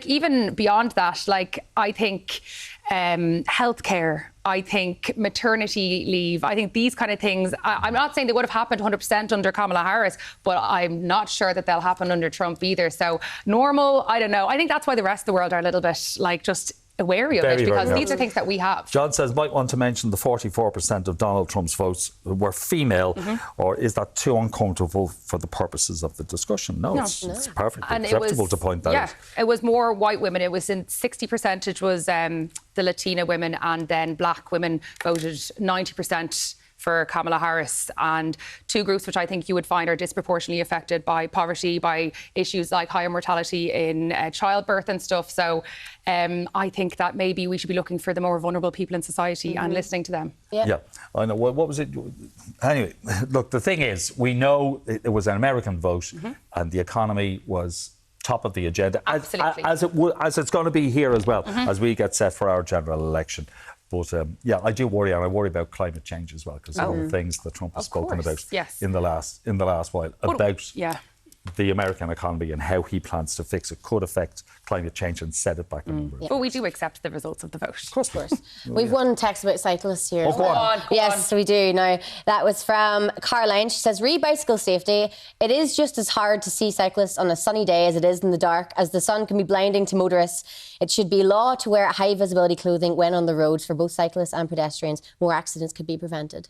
even beyond that, I think healthcare, I think maternity leave, I think these kind of things, I'm not saying they would have happened 100% under Kamala Harris, but I'm not sure that they'll happen under Trump either. So normal, I don't know. I think that's why the rest of the world are a little bit just wary of it, because these are things that we have. John says, might want to mention the 44% of Donald Trump's votes were female, or is that too uncomfortable for the purposes of the discussion? No. It's perfectly acceptable to point that out. It was more white women. It was in 60% was the Latina women, and then black women voted 90% for Kamala Harris, and two groups which I think you would find are disproportionately affected by poverty, by issues like higher mortality in childbirth and stuff. So I think that maybe we should be looking for the more vulnerable people in society and listening to them. Yeah, I know. What was it? Anyway, look, the thing is, we know it was an American vote and the economy was top of the agenda, as it's going to be here as well, as we get set for our general election. But I do worry, and I worry about climate change as well, because all the things that Trump has spoken about in the last while about the American economy and how he plans to fix it could affect climate change and set it back on the road. But we do accept the results of the vote. Of course. We've one text about cyclists here. Oh, go on. Yes, we do. Now, that was from Caroline. She says, re bicycle safety. It is just as hard to see cyclists on a sunny day as it is in the dark, as the sun can be blinding to motorists. It should be law to wear high visibility clothing when on the roads for both cyclists and pedestrians. More accidents could be prevented.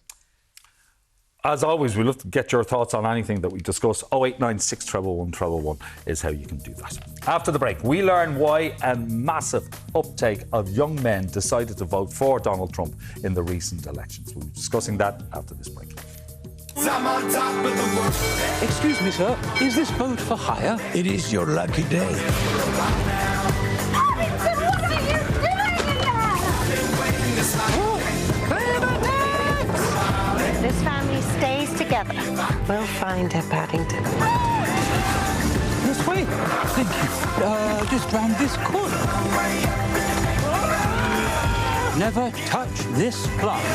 As always, we love to get your thoughts on anything that we discuss. 0896 111 111 is how you can do that. After the break, we learn why a massive uptake of young men decided to vote for Donald Trump in the recent elections. We'll be discussing that after this break. Excuse me, sir, is this boat for hire? It is your lucky day. This family stays together. We'll find her, Paddington. This way. Thank you. Just round this corner. Never touch this plant.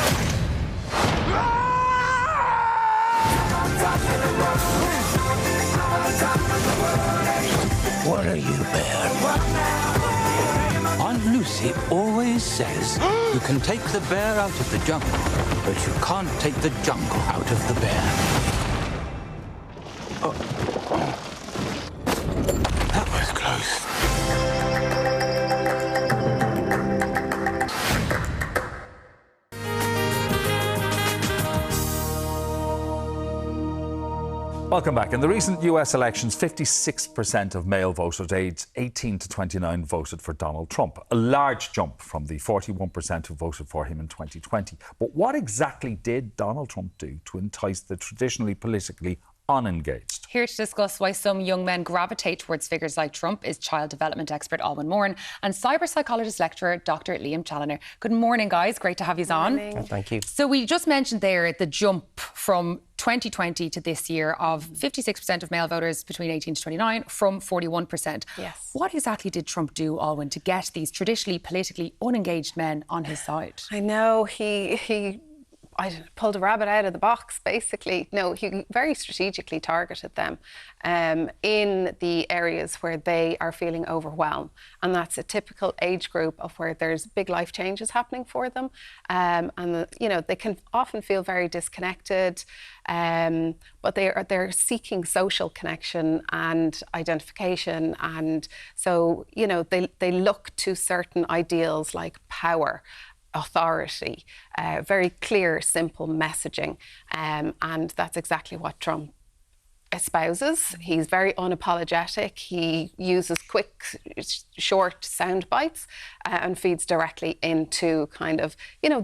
What are you, bear? Aunt Lucy always says you can take the bear out of the jungle, but you can't take the jungle out of the bear. That was close. Welcome back. In the recent US elections, 56% of male voters aged 18 to 29 voted for Donald Trump, a large jump from the 41% who voted for him in 2020. But what exactly did Donald Trump do to entice the traditionally politically unengaged? Here to discuss why some young men gravitate towards figures like Trump is child development expert Alwyn Moran and cyber psychologist lecturer Dr. Liam Challoner. Good morning, guys. Great to have you on. Thank you. So we just mentioned there the jump from 2020 to this year of 56% of male voters between 18 to 29 from 41%. Yes. What exactly did Trump do, Alwyn, to get these traditionally politically unengaged men on his side? I know I pulled a rabbit out of the box, basically. No, he very strategically targeted them in the areas where they are feeling overwhelmed. And that's a typical age group of where there's big life changes happening for them. They can often feel very disconnected, but they're seeking social connection and identification. And so, they look to certain ideals like power, authority, very clear, simple messaging. And that's exactly what Trump espouses. He's very unapologetic. He uses quick, short sound bites and feeds directly into kind of,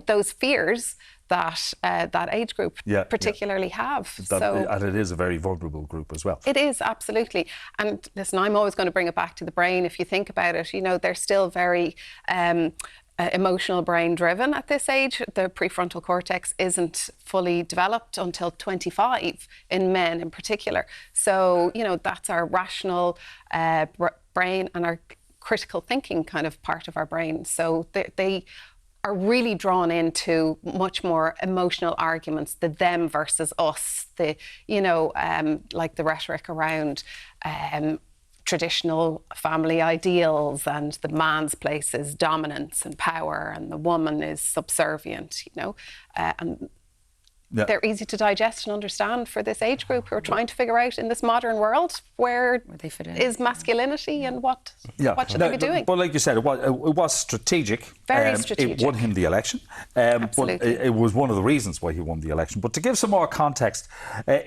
those fears that that age group particularly have. And it is a very vulnerable group as well. It is, absolutely. And listen, I'm always going to bring it back to the brain. If you think about it, they're still very emotional brain driven at this age. The prefrontal cortex isn't fully developed until 25 in men in particular. So, that's our rational brain and our critical thinking kind of part of our brain. So they are really drawn into much more emotional arguments, the them versus us, like the rhetoric around traditional family ideals, and the man's place is dominance and power and the woman is subservient, and they're easy to digest and understand for this age group who are trying to figure out in this modern world where they fit in. Is masculinity and what should they be doing? But like you said, it was strategic. Very strategic. It won him the election. Absolutely. But it was one of the reasons why he won the election. But to give some more context,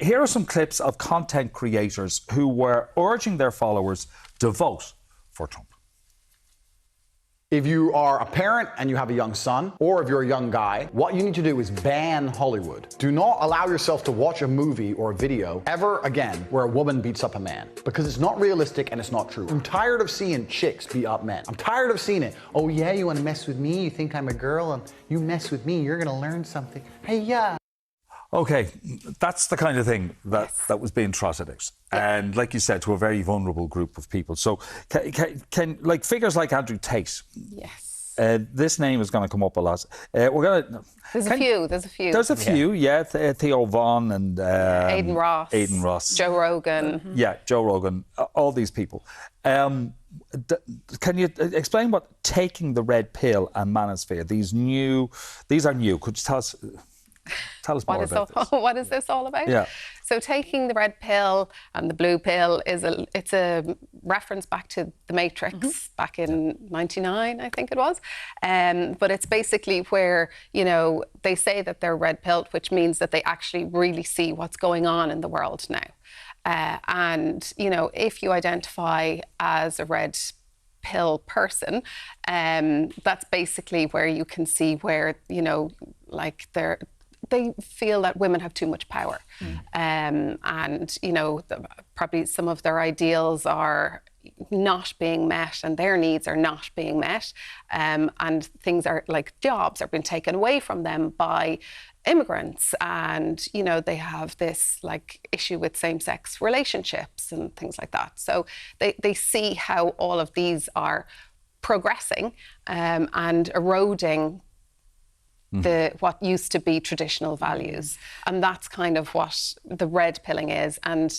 here are some clips of content creators who were urging their followers to vote for Trump. If you are a parent and you have a young son, or if you're a young guy, what you need to do is ban Hollywood. Do not allow yourself to watch a movie or a video ever again where a woman beats up a man, because it's not realistic and it's not true. I'm tired of seeing chicks beat up men. I'm tired of seeing it. Oh yeah, you want to mess with me? You think I'm a girl and you mess with me, you're going to learn something. Hey, yeah. OK, that's the kind of thing that was being trotted out. And like you said, to a very vulnerable group of people. So can like figures like Andrew Tate. Yes. This name is going to come up a lot. We're going to. There's a few. There's a few. Yeah, Theo Vaughan and Aidan Ross. Joe Rogan. Mm-hmm. Yeah, Joe Rogan. All these people. Can you explain what taking the red pill and manosphere? These are new. Could you tell us more about this? What is this all about? Yeah. So taking the red pill and the blue pill it's a reference back to The Matrix back in '99, I think it was. But it's basically where, they say that they're red pilled, which means that they actually really see what's going on in the world now. And, if you identify as a red pill person, that's basically where you can see where, they feel that women have too much power. And, probably some of their ideals are not being met and their needs are not being met. And things are like jobs are being taken away from them by immigrants, and they have this issue with same-sex relationships and things like that. So they see how all of these are progressing and eroding what used to be traditional values, and that's kind of what the red pilling is, and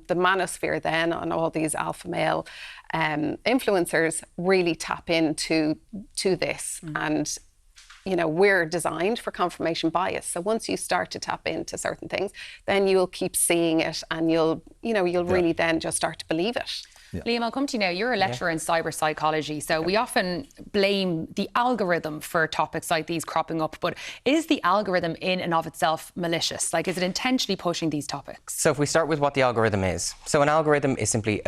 the manosphere then, and all these alpha male influencers really tap into this. And we're designed for confirmation bias. So once you start to tap into certain things, then you'll keep seeing it, and you'll really then just start to believe it. Yeah. Liam, I'll come to you now. You're a lecturer in cyber psychology, so we often blame the algorithm for topics like these cropping up, but is the algorithm in and of itself malicious? Is it intentionally pushing these topics? So if we start with what the algorithm is. So an algorithm is simply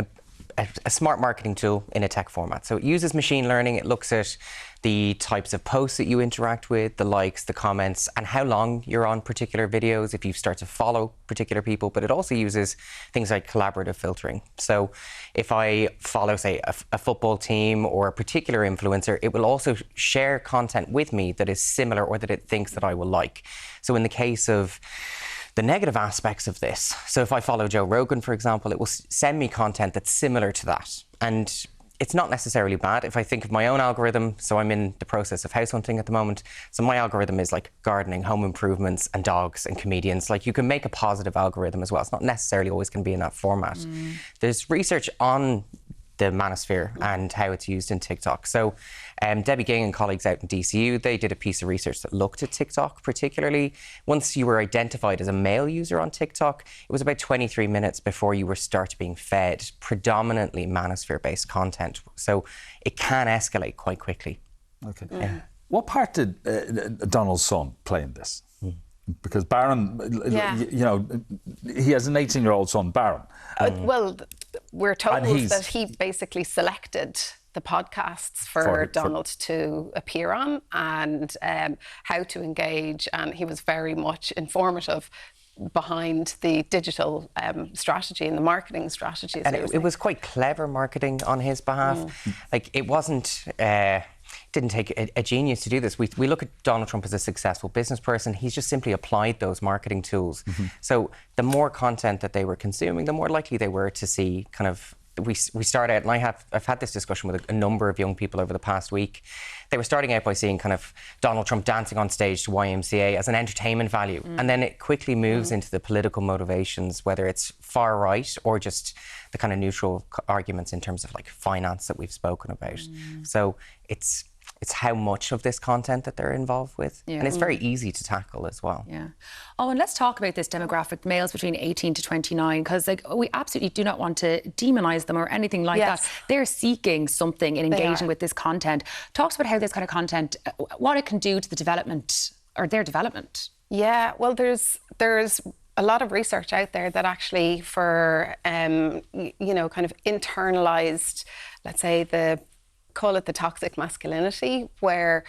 a smart marketing tool in a tech format. So it uses machine learning. It looks at the types of posts that you interact with, the likes, the comments, and how long you're on particular videos if you start to follow particular people. But it also uses things like collaborative filtering. So if I follow, say, a football team or a particular influencer, it will also share content with me that is similar or that it thinks that I will like. So in the case of the negative aspects of this, so if I follow Joe Rogan, for example, it will send me content that's similar to that. And it's not necessarily bad. If I think of my own algorithm, so I'm in the process of house hunting at the moment, so my algorithm is like gardening, home improvements, and dogs and comedians. You can make a positive algorithm as well. It's not necessarily always going to be in that format. There's research on the manosphere and how it's used in TikTok. So Debbie Ging and colleagues out in DCU, they did a piece of research that looked at TikTok particularly. Once you were identified as a male user on TikTok, it was about 23 minutes before you were start being fed predominantly manosphere-based content. So it can escalate quite quickly. Okay. What part did Donald's son play in this? Because Barron, he has an 18-year-old son, Barron. Well, we're told that he basically selected the podcasts for Donald to appear on, and how to engage, and he was very much informative behind the digital strategy and the marketing strategies. And it was quite clever marketing on his behalf. It wasn't... didn't take a genius to do this. We look at Donald Trump as a successful business person. He's just simply applied those marketing tools. So the more content that they were consuming, the more likely they were to see kind of... We start out, and I've had this discussion with a number of young people over the past week. They were starting out by seeing kind of Donald Trump dancing on stage to YMCA as an entertainment value. And then it quickly moves into the political motivations, whether it's far right or just the kind of neutral arguments in terms of finance that we've spoken about. So it's how much of this content that they're involved with. And it's very easy to tackle as well. Oh, and let's talk about this demographic, males between 18 to 29, because we absolutely do not want to demonise them or anything like that. They're seeking something in engaging with this content. Talk about how this kind of content, what it can do to the development or their development. Yeah, well, there's a lot of research out there that actually for, kind of internalised, let's say, call it the toxic masculinity, where,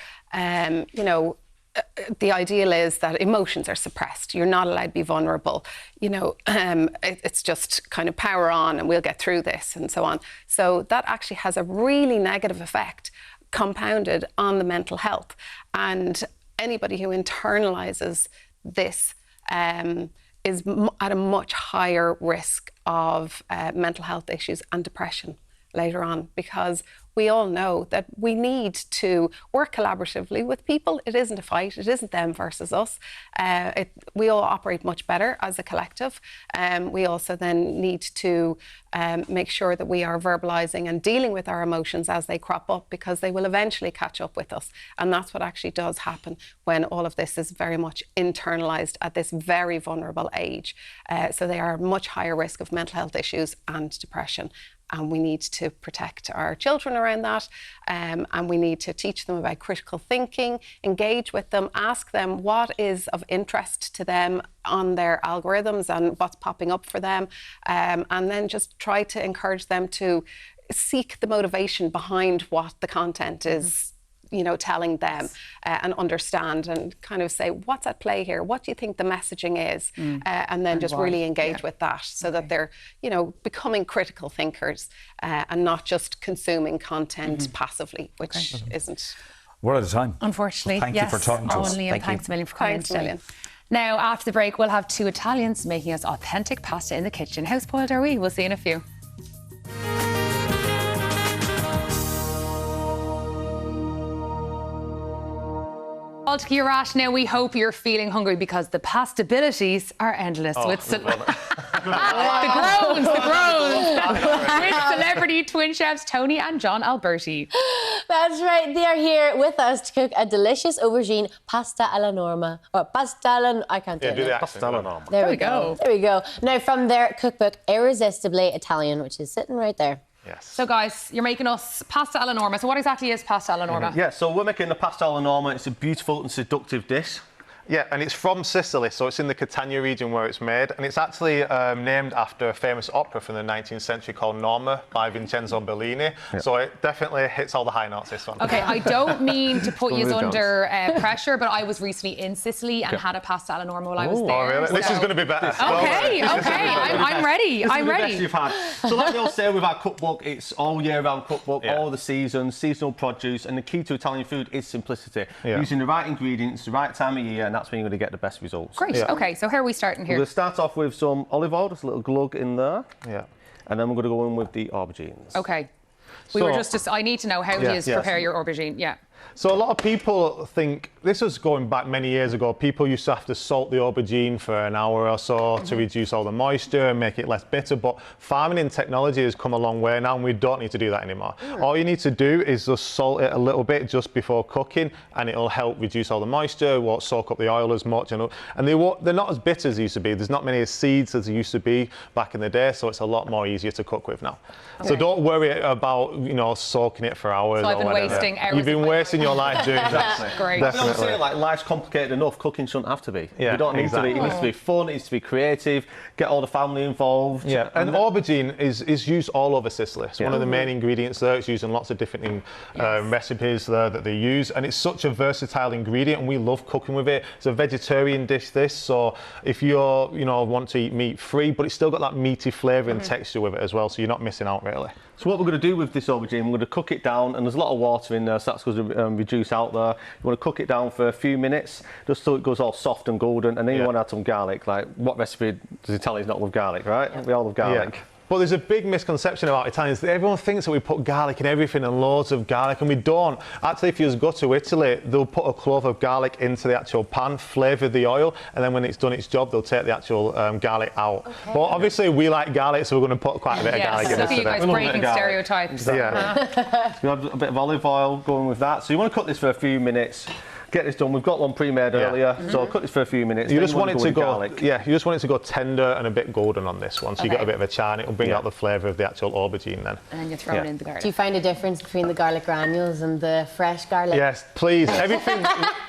the ideal is that emotions are suppressed. You're not allowed to be vulnerable. It's just kind of power on and we'll get through this and so on. So that actually has a really negative effect compounded on the mental health. And anybody who internalises this is at a much higher risk of mental health issues and depression. later on, because we all know that we need to work collaboratively with people. It isn't a fight. It isn't them versus us. We all operate much better as a collective. We also then need to make sure that we are verbalising and dealing with our emotions as they crop up, because they will eventually catch up with us. And that's what actually does happen when all of this is very much internalised at this very vulnerable age. So they are much higher risk of mental health issues and depression. And we need to protect our children around that. And we need to teach them about critical thinking, engage with them, ask them what is of interest to them on their algorithms and what's popping up for them. And then just try to encourage them to seek the motivation behind what the content is, you know, telling them, and understand and kind of say, what's at play here? What do you think the messaging is? And then just really engage with that, so that they're, you know, becoming critical thinkers and not just consuming content passively, which isn't. We're out of time. Unfortunately, Thank you for talking to us. Thanks a million for coming in today. Now, after the break, we'll have 2 Italians making us authentic pasta in the kitchen. How spoiled are we? We'll see you in a few. All to your rash. Now, we hope you're feeling hungry, because the pastabilities are endless. With the groans. With celebrity twin chefs Tony and John Alberti. That's right. They are here with us to cook a delicious aubergine pasta alla norma. Or pasta alla... I can't do it. Do the pasta alla norma. There we go. There we go. Now, from their cookbook, Irresistibly Italian, which is sitting right there. Yes. So, guys, you're making us pasta alla norma. So what exactly is pasta alla norma? Yeah, so we're making the pasta alla norma. It's a beautiful and seductive dish. Yeah, and it's from Sicily, so it's in the Catania region where it's made, and it's actually named after a famous opera from the 19th century called Norma by Vincenzo Bellini. Yeah. So it definitely hits all the high notes, this one. Okay, I don't mean to put you under pressure, but I was recently in Sicily and had a pasta alla norma while I was there. Oh, really? So... This is going to be better. Okay, I'm ready. I'm ready. Best you've had. So like we all say with our cookbook, it's all year round cookbook, all the seasons, seasonal produce, and the key to Italian food is simplicity. Using the right ingredients, the right time of year, and that's when you're going to get the best results. Great. Yeah. Okay, so how are we starting here? We'll start off with some olive oil, just a little glug in there. Yeah. And then we're going to go in with the aubergines. Okay. I need to know how you prepare your aubergine. Yeah. So a lot of people think, this was going back many years ago, people used to have to salt the aubergine for an hour or so to reduce all the moisture and make it less bitter, but farming and technology has come a long way now and we don't need to do that anymore. All you need to do is just salt it a little bit just before cooking and it'll help reduce all the moisture, won't soak up the oil as much, and they're not as bitter as they used to be. There's not many seeds as there used to be back in the day, so it's a lot more easier to cook with now. Okay. So don't worry about, you know, soaking it for hours. So I've been wasting hours. You've been wasting your life doing that. Great. Definitely. Saying, like, life's complicated enough, cooking shouldn't have to be. Yeah, you don't need to be. It needs to be fun, it needs to be creative, get all the family involved. Yeah, and aubergine is used all over Sicily. It's one of the main ingredients there. It's used in lots of different recipes there that they use, and it's such a versatile ingredient and we love cooking with it. It's a vegetarian dish, this, so if you're, you know, want to eat meat free, but it's still got that meaty flavour and texture with it as well, so you're not missing out really. So what we're going to do with this aubergine, we're going to cook it down, and there's a lot of water in there, so that's going to reduce out there. You want to cook it down for a few minutes, just so it goes all soft and golden, and then you want to add some garlic. Like, what recipe does Italians not love garlic, right? Yeah. We all love garlic. Yeah. But there's a big misconception about Italians. Everyone thinks that we put garlic in everything and loads of garlic, and we don't. Actually, if you go to Italy, they'll put a clove of garlic into the actual pan, flavour the oil, and then when it's done its job, they'll take the actual garlic out. Okay. But obviously, we like garlic, so we're going to put quite a bit of garlic in this today. You guys breaking stereotypes. Yeah. So we have a bit of olive oil going with that. So you want to cook this for a few minutes. Get this done. We've got one pre-made earlier, so I'll cook this for a few minutes. You just want it to go, you just want it to go tender and a bit golden on this one. So you get a bit of a char, and it'll bring out the flavour of the actual aubergine then. And then you're throwing in the garlic. Do you find a difference between the garlic granules and the fresh garlic? Yes, please. Everything.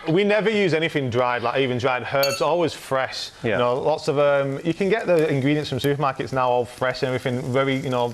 We never use anything dried, like even dried herbs. Always fresh. Yeah. You know, lots of you can get the ingredients from supermarkets now, all fresh and everything. Very, you know,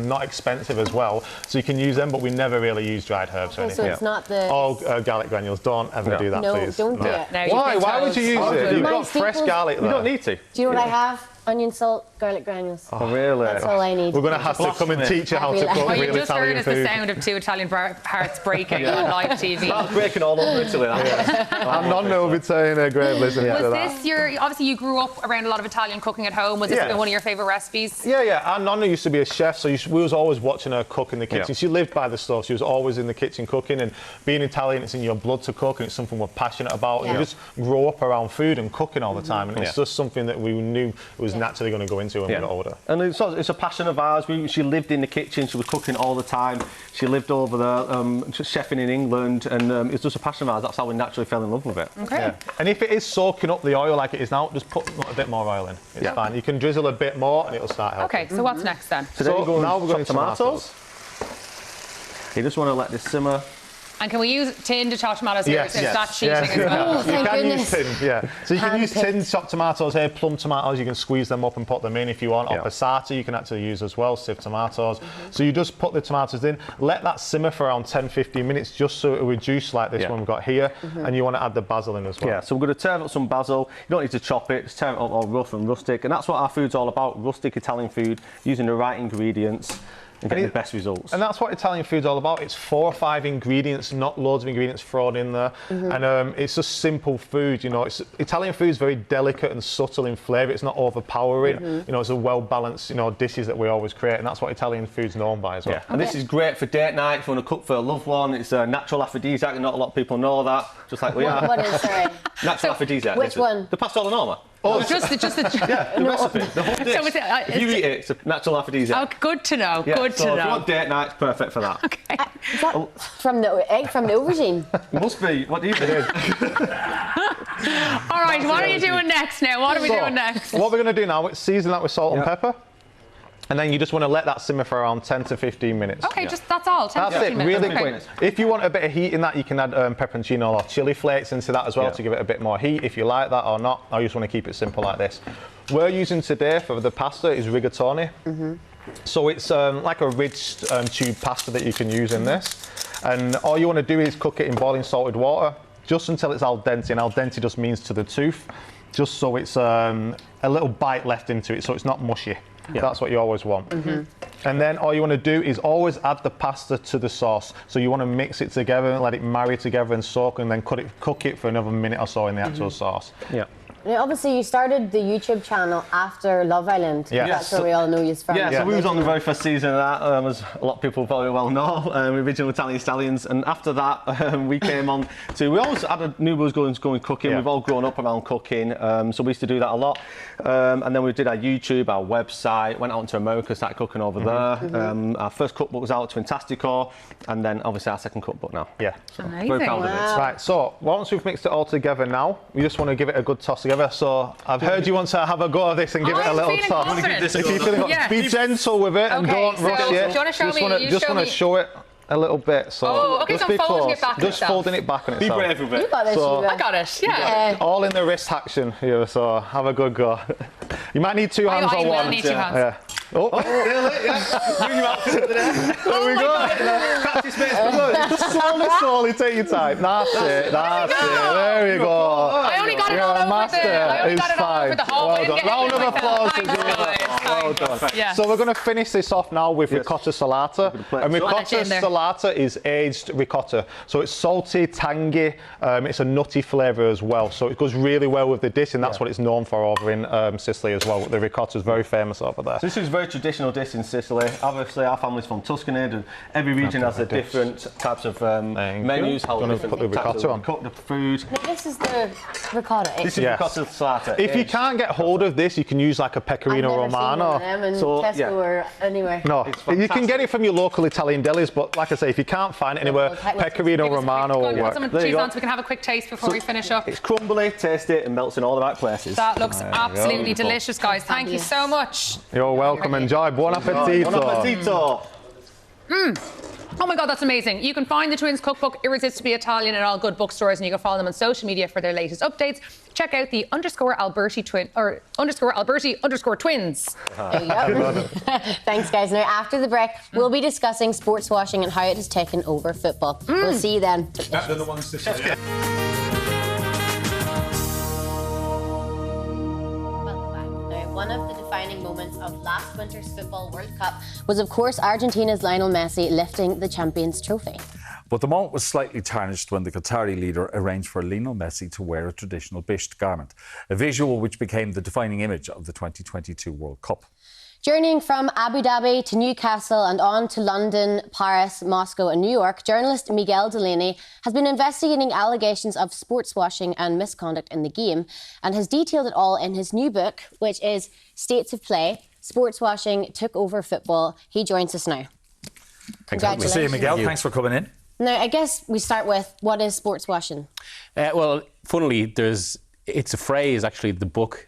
not expensive as well. So you can use them, but we never really use dried herbs or anything. So it's not the garlic granules. Don't ever do that, please. No, don't do it. Why? Why would you use it? You've got fresh garlic there. You don't need to. Do you know what I have? onion, salt, garlic granules. Oh, really? That's all I need. We're going to have to come and teach you how to cook real Italian food. What you just heard is the sound of two Italian hearts breaking on live TV. That's breaking all over Italy. And nonno will be saying a great listening to that. Was this obviously you grew up around a lot of Italian cooking at home. Was this one of your favourite recipes? Yeah. Our nonna used to be a chef, so we was always watching her cook in the kitchen. She lived by the stove. She was always in the kitchen cooking, and being Italian, it's in your blood to cook, and it's something we're passionate about. And you just grow up around food and cooking all the time, and it's just something that we knew it was naturally going to go into when we got older. And it's a passion of ours. She lived in the kitchen. She was cooking all the time. She lived over there, chefing in England, and it's just a passion of ours. That's how we naturally fell in love with it. Okay. Yeah. And if it is soaking up the oil like it is now, just put a bit more oil in. It's fine. You can drizzle a bit more, and it'll start helping. Okay. So what's next then? So now we're going to tomatoes. You just want to let this simmer. And can we use tinned chopped tomatoes here? Yes. It's not cheating as well. Oh, thank goodness. Use tinned, So you can use tinned chopped tomatoes here, plum tomatoes, you can squeeze them up and put them in if you want, or passata you can actually use as well, sieved tomatoes. So you just put the tomatoes in, let that simmer for around 10-15 minutes just so it will reduce like this one we've got here, and you want to add the basil in as well. Yeah, so we're going to tear up some basil. You don't need to chop it, just tear it up all rough and rustic, and that's what our food's all about, rustic Italian food, using the right ingredients. And get the best results. And that's what Italian food's all about. It's 4 or 5 ingredients, not loads of ingredients thrown in there. And it's just simple food, you know. Italian food is very delicate and subtle in flavour. It's not overpowering. You know, it's a well-balanced, dishes that we always create, and that's what Italian food's known by as well. And this is great for date night, if you want to cook for a loved one. It's a natural aphrodisiac, and not a lot of people know that, just like we are. What is, sorry? Natural aphrodisiac. Which one? The pasta alla norma. Oh, just the recipe, the whole dish. If you eat it, it's a natural aphrodisiac. Oh, good to know. Good to know. If you want date night, it's perfect for that. Okay. Is that from the egg from the aubergine? It must be. What do you think? All right, what are you doing next now? What are we doing next? What we're going to do now, is season that with salt and pepper. And then you just want to let that simmer for around 10 to 15 minutes. Okay, just that's all. 10 to 15 minutes. Really quick. If you want a bit of heat in that, you can add pepperoncino or chili flakes into that as well to give it a bit more heat, if you like that or not. I just want to keep it simple like this. We're using today for the pasta is rigatoni. So it's like a rich tube pasta that you can use in this. And all you want to do is cook it in boiling salted water, just until it's al dente. And al dente just means to the tooth, just so it's a little bite left into it, so it's not mushy. That's what you always want. And then all you want to do is always add the pasta to the sauce. So you want to mix it together and let it marry together and soak, and then cook it for another minute or so in the actual sauce. Now, obviously, you started the YouTube channel after Love Island. That's where we all know you from. So we was on the very first season of that, as a lot of people probably well know, original Italian Stallions. And after that, we came on to, we always had knew we was going cooking. We've all grown up around cooking, so we used to do that a lot. And then we did our YouTube, our website, went out to America, started cooking over there. Our first cookbook was out, Twintastico, and then obviously our second cookbook now. Amazing. Very proud of it. Right, so once we've mixed it all together now, we just want to give it a good toss together. So I've heard you want to have a go at this and give it a little toss. Be gentle with it and don't rush it. Do you want to show me? Just want to show it a little bit. So okay, just so be folding close. it back Just folding it back on itself. Be brave with it. You got this, I got it. Yeah. All in the wrist action here. So have a good go. You might need 2 hands or one. I need 2 hands. Oh, bring you out to there. There we go. Practice makes good. Slowly take your time. That's it. There you go. I only got it all over the whole way. Round of applause. Well done. So we're going to finish this off now with ricotta salata. And ricotta salata is aged ricotta. So it's salty, tangy. It's a nutty flavour as well. So it goes really well with the dish, and that's what it's known for over in Sicily as well. The ricotta is very famous over there. So this is very traditional dish in Sicily. Obviously, our family's from Tuscany, and every region has a different types of menus. How to put the ricotta on. Cook the food. This is the ricotta. This is ricotta salata. If you can't get hold of this, you can use like a pecorino romano. Tesco or anywhere. No, you can get it from your local Italian delis, but like I say, if you can't find it anywhere, pecorino romano will work. Put some cheese on so we can have a quick taste before we finish up. It's crumbly, taste it, and melts in all the right places. That looks absolutely delicious, guys. Thank you so much. You're welcome. Enjoy. Buon appetito. Buon appetito. Oh my God, that's amazing. You can find the Twins Cookbook Irresistibly Italian in all good bookstores, and you can follow them on social media for their latest updates. Check out the _Alberti Twin or _Alberti_Twins. There you go. Thanks, guys. Now, after the break, we'll be discussing sports washing and how it has taken over football. We'll see you then. They're the ones to say. one of the defining moments of last winter's Football World Cup was, of course, Argentina's Lionel Messi lifting the Champions Trophy. But the moment was slightly tarnished when the Qatari leader arranged for Lionel Messi to wear a traditional bisht garment, a visual which became the defining image of the 2022 World Cup. Journeying from Abu Dhabi to Newcastle and on to London, Paris, Moscow and New York, journalist Miguel Delaney has been investigating allegations of sports washing and misconduct in the game and has detailed it all in his new book, which is States of Play, Sports Washing Took Over Football. He joins us now. Congratulations. See you, Miguel. Thanks for coming in. Now, I guess we start with, what is sports washing? Well, funnily, it's a phrase, actually, the book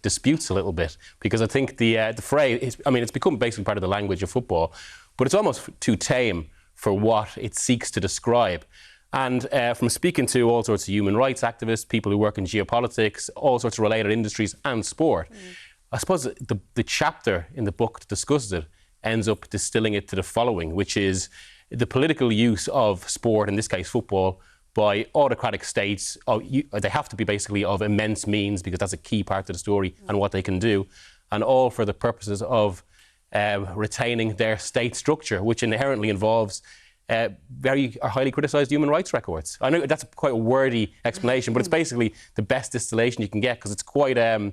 disputes a little bit, because I think the phrase, it's become basically part of the language of football, but it's almost too tame for what it seeks to describe. And from speaking to all sorts of human rights activists, people who work in geopolitics, all sorts of related industries and sport, I suppose the chapter in the book that discusses it ends up distilling it to the following, which is the political use of sport, in this case football, by autocratic states. They have to be basically of immense means, because that's a key part of the story and what they can do, and all for the purposes of retaining their state structure, which inherently involves very highly criticised human rights records. I know that's quite a wordy explanation, but it's basically the best distillation you can get, because it's quite a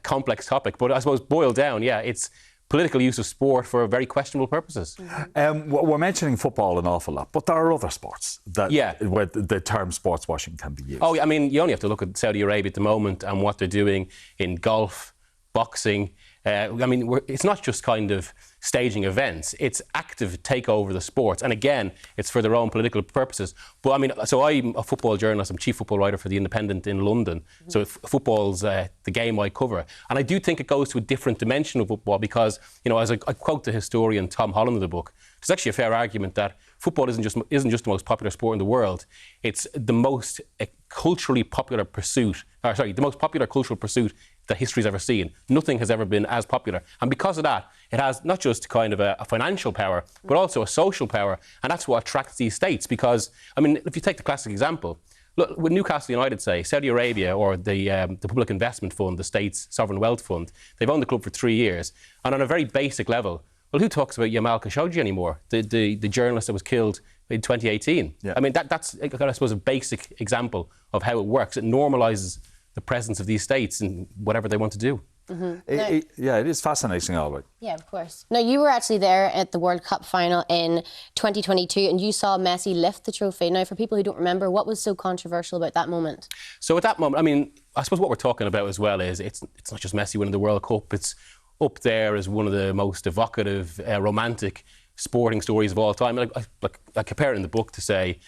complex topic. But I suppose boiled down, it's political use of sport for very questionable purposes. We're mentioning football an awful lot, but there are other sports where the term sports washing can be used. Oh, you only have to look at Saudi Arabia at the moment and what they're doing in golf, boxing. It's not just kind of staging events, it's active take over the sports. And again, it's for their own political purposes. But so I'm a football journalist, I'm chief football writer for The Independent in London. So football's the game I cover. And I do think it goes to a different dimension of football because, as I quote the historian Tom Holland in the book, there's actually a fair argument that football isn't just the most popular sport in the world. It's the most culturally popular pursuit, the most popular cultural pursuit that history's ever seen. Nothing has ever been as popular. And because of that, it has not just kind of a financial power, but also a social power. And that's what attracts these states. Because, if you take the classic example, look, with Newcastle United, say, Saudi Arabia or the Public Investment Fund, the state's sovereign wealth fund, they've owned the club for 3 years. And on a very basic level, well, who talks about Jamal Khashoggi anymore? The journalist that was killed in 2018. Yeah. That's, I suppose, a basic example of how it works. It normalises the presence of these states in whatever they want to do. It is fascinating, Albert. Yeah, of course. Now, you were actually there at the World Cup final in 2022 and you saw Messi lift the trophy. Now, for people who don't remember, what was so controversial about that moment? So at that moment, I suppose what we're talking about as well is it's not just Messi winning the World Cup, it's up there as one of the most evocative, romantic sporting stories of all time. I compare it in the book to, say,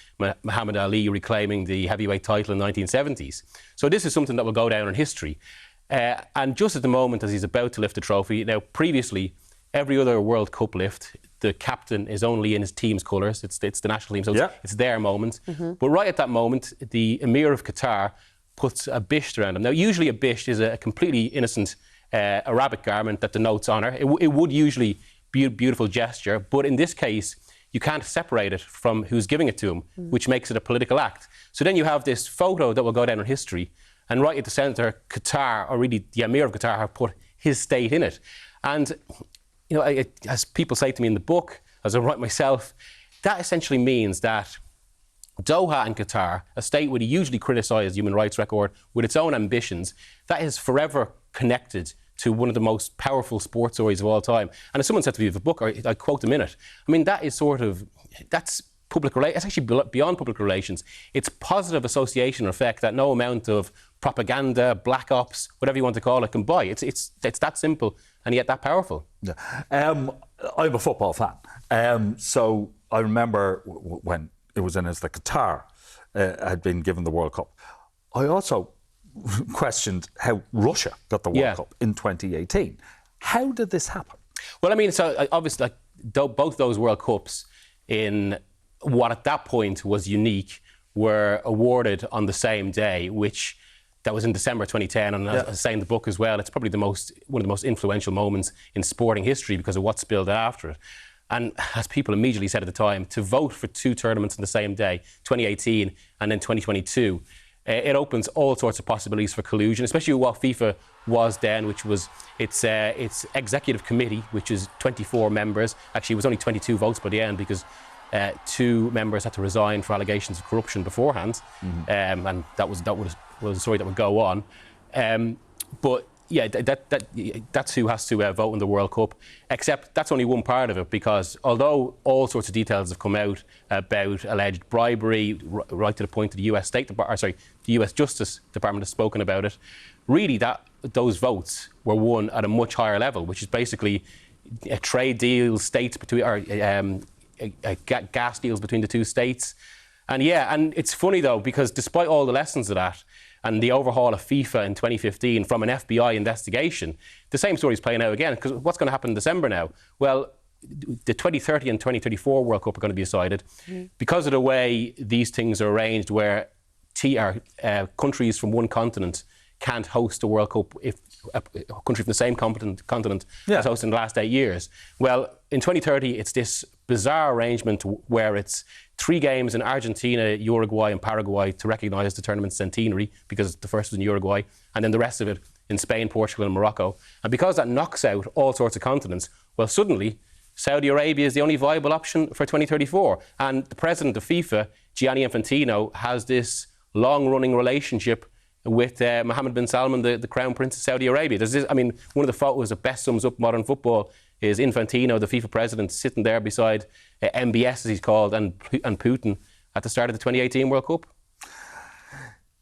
Muhammad Ali reclaiming the heavyweight title in the 1970s. So this is something that will go down in history. And just at the moment as he's about to lift the trophy, now previously, every other World Cup lift, the captain is only in his team's colours. It's the national team, so it's their moment. But right at that moment, the Emir of Qatar puts a bisht around him. Now, usually a bisht is a completely innocent Arabic garment that denotes honour. It would usually be a beautiful gesture, but in this case, you can't separate it from who's giving it to him, which makes it a political act. So then you have this photo that will go down in history, and right at the centre, Qatar, or really the Emir of Qatar, have put his state in it. And, as people say to me in the book, as I write myself, that essentially means that Doha and Qatar, a state with a hugely criticised human rights record, with its own ambitions, that is forever connected to one of the most powerful sports stories of all time. And as someone said to me in the book, I quote them in it, that is that's public relations. It's actually beyond public relations. It's positive association or effect that no amount of propaganda, black ops, whatever you want to call it, can buy. It's that simple and yet that powerful. Yeah. I'm a football fan. So I remember when it was announced that Qatar had been given the World Cup. I also questioned how Russia got the World Cup in 2018. How did this happen? Well, so obviously, both those World Cups in what at that point was unique were awarded on the same day, which that was in December 2010. And as I say in the book as well, it's probably one of the most influential moments in sporting history because of what spilled after it. And as people immediately said at the time, to vote for two tournaments on the same day, 2018 and then 2022, it opens all sorts of possibilities for collusion, especially with what FIFA was then, which was its executive committee, which is 24 members. Actually, it was only 22 votes by the end because 2 members had to resign for allegations of corruption beforehand, and that was a story that would go on. But yeah, that's who has to vote in the World Cup. Except that's only one part of it, because although all sorts of details have come out about alleged bribery, right to the point that the US the US Justice Department has spoken about it, really those votes were won at a much higher level, which is basically a trade deal, states between, or gas deals between the 2 states. And yeah, and it's funny though, because despite all the lessons of that, and the overhaul of FIFA in 2015 from an FBI investigation, the same story is playing out again. Because what's going to happen in December now? Well, the 2030 and 2034 World Cup are going to be decided because of the way these things are arranged, where countries from one continent can't host a World Cup if a country from the same continent has hosted in the last 8 years. Well, in 2030, it's this bizarre arrangement where it's 3 games in Argentina, Uruguay and Paraguay to recognise the tournament's centenary, because the first was in Uruguay, and then the rest of it in Spain, Portugal and Morocco. And because that knocks out all sorts of continents, well, suddenly Saudi Arabia is the only viable option for 2034. And the president of FIFA, Gianni Infantino, has this long-running relationship with Mohammed bin Salman, the Crown Prince of Saudi Arabia. One of the photos that best sums up modern football is Infantino, the FIFA president, sitting there beside MBS, as he's called, and Putin at the start of the 2018 World Cup.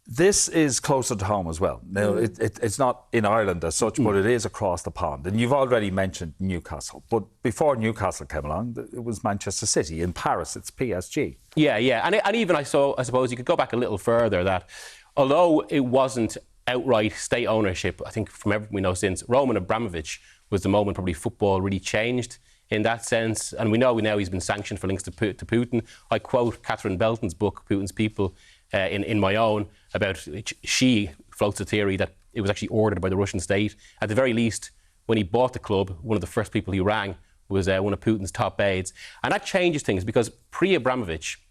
This is closer to home as well. Now, it's not in Ireland as such, but it is across the pond. And you've already mentioned Newcastle. But before Newcastle came along, it was Manchester City. In Paris, it's PSG. Yeah. And even I suppose you could go back a little further, that although it wasn't outright state ownership, I think from everything we know since, Roman Abramovich was the moment probably football really changed in that sense. And we know now he's been sanctioned for links to Putin. I quote Catherine Belton's book, Putin's People, in my own, about she floats the theory that it was actually ordered by the Russian state. At the very least, when he bought the club, one of the first people he rang was one of Putin's top aides. And that changes things, because pre-Abramovich,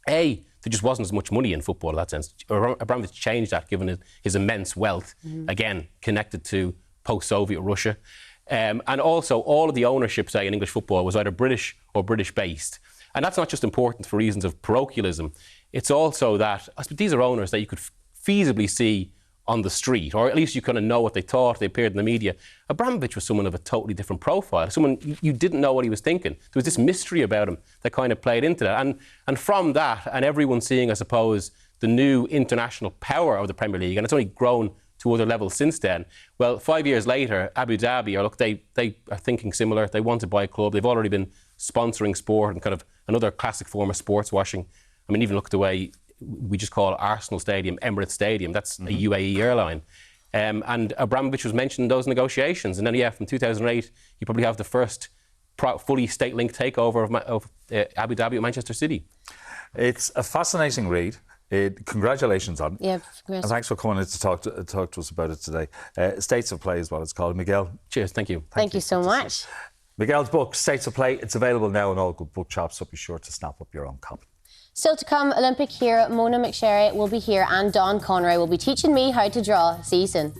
there just wasn't as much money in football in that sense. Abramovich changed that, given his immense wealth, again, connected to post-Soviet Russia. And also, all of the ownership, say, in English football was either British or British-based. And that's not just important for reasons of parochialism. It's also that these are owners that you could feasibly see on the street, or at least you kind of know what they thought. They appeared in the media. Abramovich was someone of a totally different profile. Someone you didn't know what he was thinking. There was this mystery about him that kind of played into that. And from that, and everyone seeing, I suppose, the new international power of the Premier League, and it's only grown to other levels since then. Well, 5 years later, Abu Dhabi they are thinking similar. They want to buy a club. They've already been sponsoring sport and kind of another classic form of sports washing. I mean, even look at the way we just call Arsenal Stadium Emirates Stadium. That's a UAE airline. And Abramovich was mentioned in those negotiations. And then, from 2008, you probably have the first fully state-linked takeover of Abu Dhabi at Manchester City. It's a fascinating read. Congratulations on it. Yeah, and thanks for coming in to talk to us about it today. States of Play is what it's called. Miguel. Cheers, thank you. Thank you so much. Miguel's book, States of Play, it's available now in all good bookshops, so be sure to snap up your own copy. Still to come, Olympic hero Mona McSharry will be here, and Don Conroy will be teaching me how to draw. See you soon.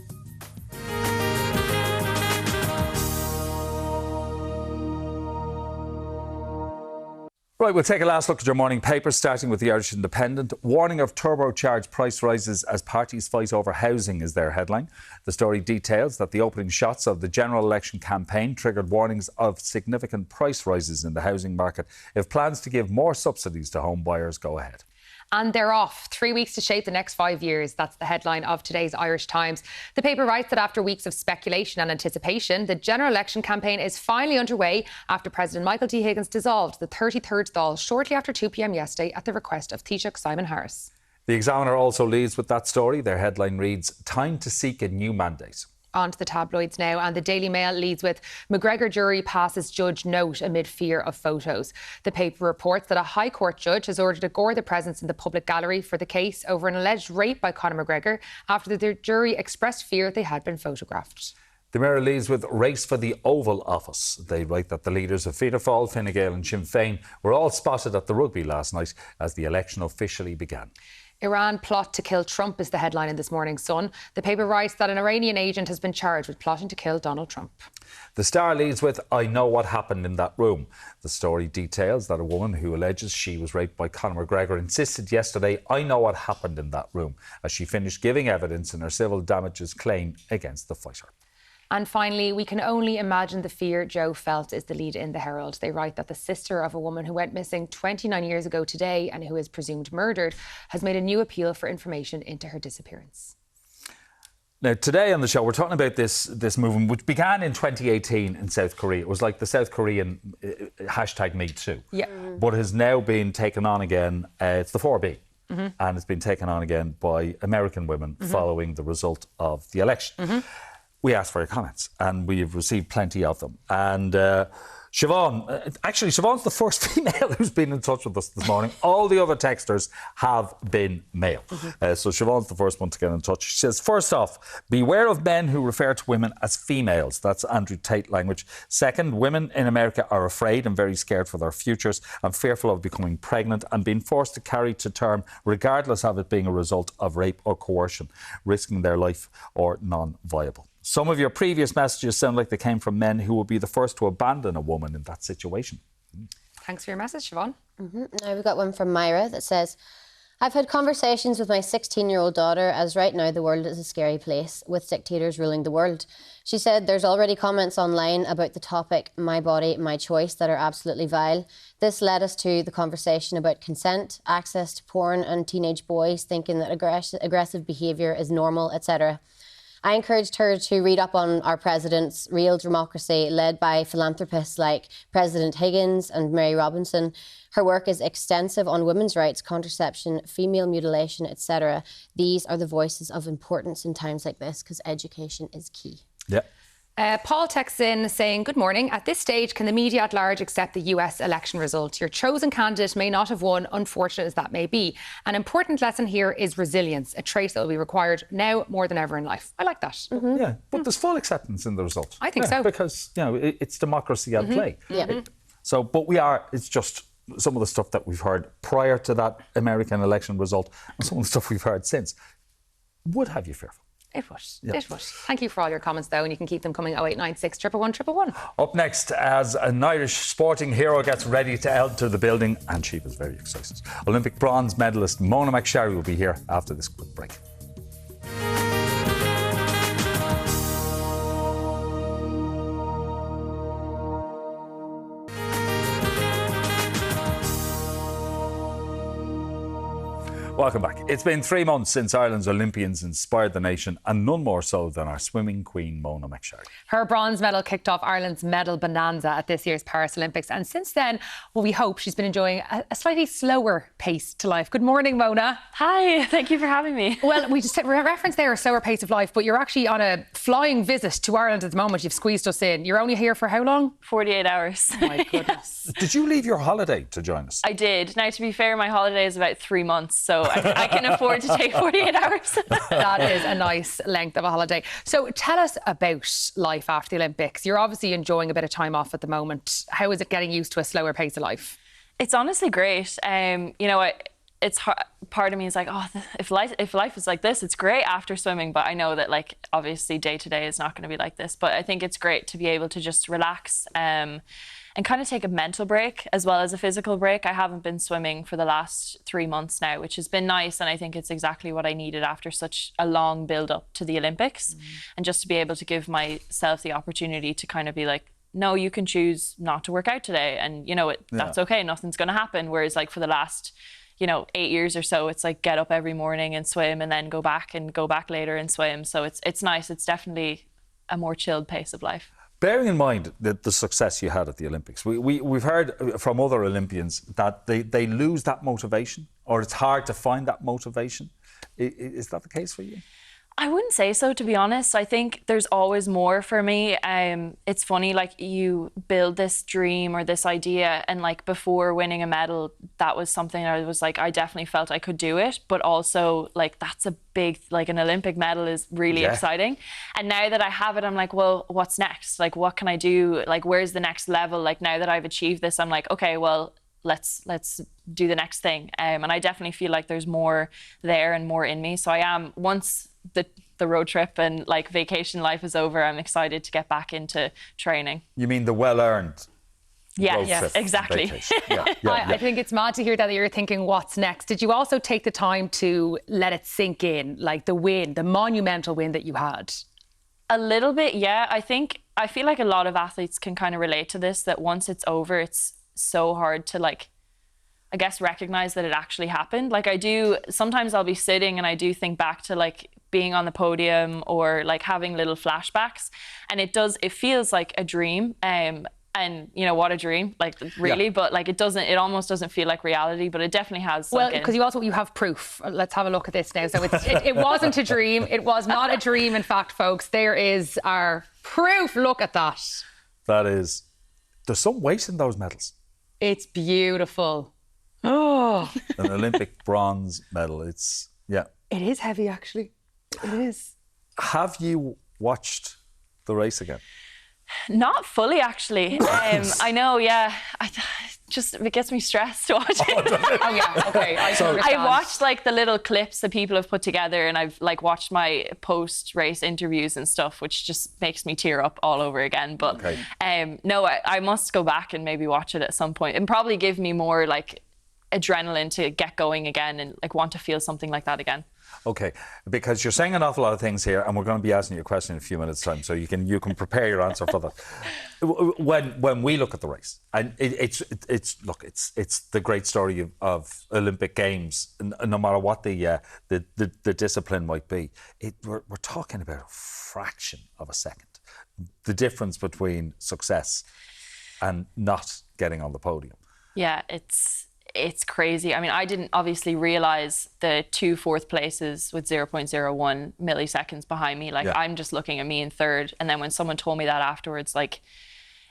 Right, we'll take a last look at your morning papers, starting with the Irish Independent. Warning of turbocharged price rises as parties fight over housing is their headline. The story details that the opening shots of the general election campaign triggered warnings of significant price rises in the housing market if plans to give more subsidies to home buyers go ahead. And they're off. 3 weeks to shape the next 5 years. That's the headline of today's Irish Times. The paper writes that after weeks of speculation and anticipation, the general election campaign is finally underway after President Michael T. Higgins dissolved the 33rd Dáil shortly after 2 p.m. yesterday at the request of Taoiseach Simon Harris. The Examiner also leads with that story. Their headline reads, "Time to seek a new mandate." On to the tabloids now, and the Daily Mail leads with McGregor jury passes judge note amid fear of photos. The paper reports that a High Court judge has ordered a Garda presence in the public gallery for the case over an alleged rape by Conor McGregor after the jury expressed fear they had been photographed. The Mirror leads with race for the Oval Office. They write that the leaders of Fianna Fáil, Fine Gael and Sinn Féin were all spotted at the Rugby last night as the election officially began. Iran plot to kill Trump is the headline in this morning's Sun. The paper writes that an Iranian agent has been charged with plotting to kill Donald Trump. The Star leads with, I know what happened in that room. The story details that a woman who alleges she was raped by Conor McGregor insisted yesterday, I know what happened in that room, as she finished giving evidence in her civil damages claim against the fighter. And finally, we can only imagine the fear Joe felt, is the lead in the Herald. They write that the sister of a woman who went missing 29 years ago today and who is presumed murdered has made a new appeal for information into her disappearance. Now, today on the show, we're talking about this movement, which began in 2018 in South Korea. It was like the South Korean #MeToo. Yeah. But has now been taken on again. It's the 4B. And it's been taken on again by American women following the result of the election. We asked for your comments, and we've received plenty of them. And Siobhan, actually, Siobhan's the first female who's been in touch with us this morning. All the other texters have been male. So Siobhan's the first one to get in touch. She says, first off, beware of men who refer to women as females. That's Andrew Tate language. Second, women in America are afraid and very scared for their futures and fearful of becoming pregnant and being forced to carry to term, regardless of it being a result of rape or coercion, risking their life or non-viable. Some of your previous messages sound like they came from men who will be the first to abandon a woman in that situation. Thanks for your message, Siobhan. Now we've got one from Myra that says, I've had conversations with my 16-year-old daughter as right now the world is a scary place with dictators ruling the world. She said there's already comments online about the topic my body, my choice that are absolutely vile. This led us to the conversation about consent, access to porn and teenage boys thinking that aggressive behaviour is normal, etc. I encouraged her to read up on our president's real democracy led by philanthropists like President Higgins and Mary Robinson. Her work is extensive on women's rights, contraception, female mutilation, etc. These are the voices of importance in times like this because education is key. Yeah. Paul texts in saying, good morning. At this stage, can the media at large accept the US election result? Your chosen candidate may not have won, unfortunate as that may be. An important lesson here is resilience, a trait that will be required now more than ever in life. I like that. Yeah, but there's full acceptance in the result. I think so. Because, you know, it's democracy at play. Yeah. So, but it's just some of the stuff that we've heard prior to that American election result and some of the stuff we've heard since would have you fearful. It was. Yeah. It was. Thank you for all your comments, though, and you can keep them coming 0896 111 111. Up next, as an Irish sporting hero gets ready to enter the building, and she was very excited, Olympic bronze medalist Mona McSharry will be here after this quick break. Welcome back. It's been 3 months since Ireland's Olympians inspired the nation, and none more so than our swimming queen, Mona McSharry. Her bronze medal kicked off Ireland's medal bonanza at this year's Paris Olympics, and since then, well, we hope she's been enjoying a slightly slower pace to life. Good morning, Mona. Hi, thank you for having me. Well, we just referenced there a slower pace of life, but you're actually on a flying visit to Ireland at the moment. You've squeezed us in. You're only here for how long? 48 hours. Oh my goodness. Did you leave your holiday to join us? I did. Now, to be fair, my holiday is about 3 months, so I can afford to take 48 hours. That is a nice length of a holiday. So tell us about life after the Olympics. You're obviously enjoying a bit of time off at the moment. How is it getting used to a slower pace of life? It's honestly great. You know, it's hard. Part of me is like, oh, if life is like this, it's great after swimming. But I know that, like, obviously day to day is not going to be like this. But I think it's great to be able to just relax and kind of take a mental break as well as a physical break. I haven't been swimming for the last 3 months now, which has been nice. And I think it's exactly what I needed after such a long build up to the Olympics. And just to be able to give myself the opportunity to kind of be like, no, you can choose not to work out today. And, you know, that's okay. Nothing's going to happen. Whereas like for the last, 8 years or so, it's like get up every morning and swim and then go back later and swim. So it's nice. It's definitely a more chilled pace of life. Bearing in mind the success you had at the Olympics, we've heard from other Olympians that they lose that motivation, or it's hard to find that motivation. Is that the case for you? I wouldn't say so, to be honest. I think there's always more for me. It's funny, like you build this dream or this idea, and like before winning a medal, that was something I was like, I definitely felt I could do it. But also, like, that's a big, like an Olympic medal is really exciting. And now that I have it, I'm like, well, what's next? Like, what can I do? Like, where's the next level? Like, now that I've achieved this, I'm like, okay, well, let's do the next thing. And I definitely feel like there's more there and more in me. So I am, once the road trip and like vacation life is over, I'm excited to get back into training. You mean the well-earned? Yeah, exactly. I think it's mad to hear that you're thinking, what's next? Did you also take the time to let it sink in, like the win, the monumental win that you had? A little bit, yeah. I feel like a lot of athletes can kind of relate to this, that once it's over, it's so hard to like, I guess, recognize that it actually happened. Like I do, sometimes I'll be sitting and I do think back to like being on the podium or like having little flashbacks, and it feels like a dream. And you know, what a dream, like really, but like it almost doesn't feel like reality, but it definitely has. Well, because you have proof. Let's have a look at this now. So it wasn't a dream. It was not a dream, in fact, folks. There is our proof. Look at that. There's some weight in those medals. It's beautiful. Oh. An Olympic bronze medal. It is heavy, actually. It is. Have you watched the race again? Not fully, actually. I know, yeah. It gets me stressed to watch it. Oh yeah, okay. I watched like the little clips that people have put together, and I've like watched my post-race interviews and stuff, which just makes me tear up all over again. But no, I must go back and maybe watch it at some point, and probably give me more like adrenaline to get going again and like want to feel something like that again. Okay, because you're saying an awful lot of things here, and we're going to be asking you a question in a few minutes' time, so you can prepare your answer for that. When we look at the race, and it's the great story of Olympic Games, no matter what the discipline might be. We're talking about a fraction of a second, the difference between success and not getting on the podium. Yeah, it's crazy. I mean, I didn't obviously realise the 2 fourth places with 0.01 milliseconds behind me. Like, I'm just looking at me in third. And then when someone told me that afterwards, like,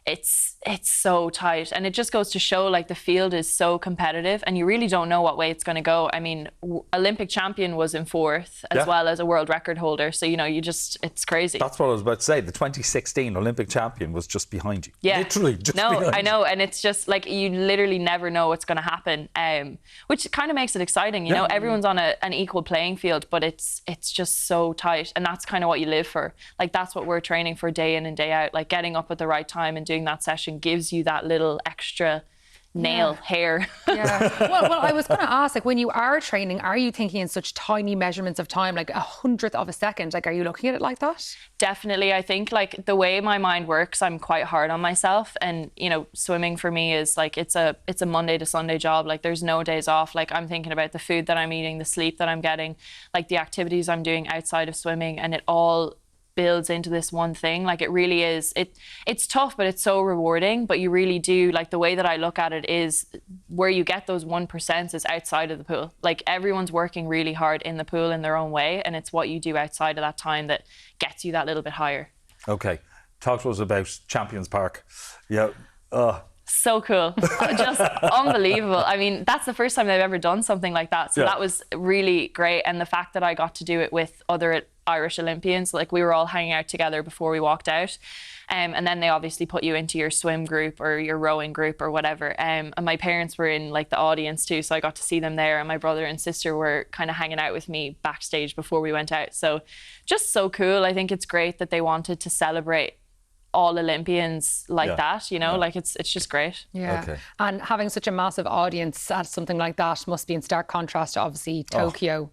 it's so tight. And it just goes to show, like, the field is so competitive and you really don't know what way it's going to go. I mean, Olympic champion was in fourth as well as a world record holder. So, you know, it's crazy. That's what I was about to say. The 2016 Olympic champion was just behind you. Yeah. Literally just behind you. No, I know. And it's just like, you literally never know what's going to happen, which kind of makes it exciting. You know, everyone's on an equal playing field, but it's just so tight. And that's kind of what you live for. Like, that's what we're training for day in and day out. Like, getting up at the right time and doing that session gives you that little extra hair. Well, I was going to ask, like, when you are training, are you thinking in such tiny measurements of time, like 100th of a second? Like, are you looking at it like that? Definitely. I think, like, the way my mind works, I'm quite hard on myself. And, you know, swimming for me is like, it's a Monday to Sunday job. Like, there's no days off. Like, I'm thinking about the food that I'm eating, the sleep that I'm getting, like the activities I'm doing outside of swimming, and it all builds into this one thing. Like, it really is, it's tough, but it's so rewarding. But you really do, like, the way that I look at it is where you get those 1% is outside of the pool. Like, everyone's working really hard in the pool in their own way, and it's what you do outside of that time that gets you that little bit higher. Okay, talk to us about Champions Park. So cool. Just unbelievable. I mean, that's the first time they've ever done something like that. So that was really great. And the fact that I got to do it with other Irish Olympians, like, we were all hanging out together before we walked out. And then they obviously put you into your swim group or your rowing group or whatever. And my parents were in, like, the audience too, so I got to see them there. And my brother and sister were kind of hanging out with me backstage before we went out. So just so cool. I think it's great that they wanted to celebrate all Olympians like that, you know, like it's just great. And having such a massive audience at something like that must be in stark contrast to obviously Tokyo,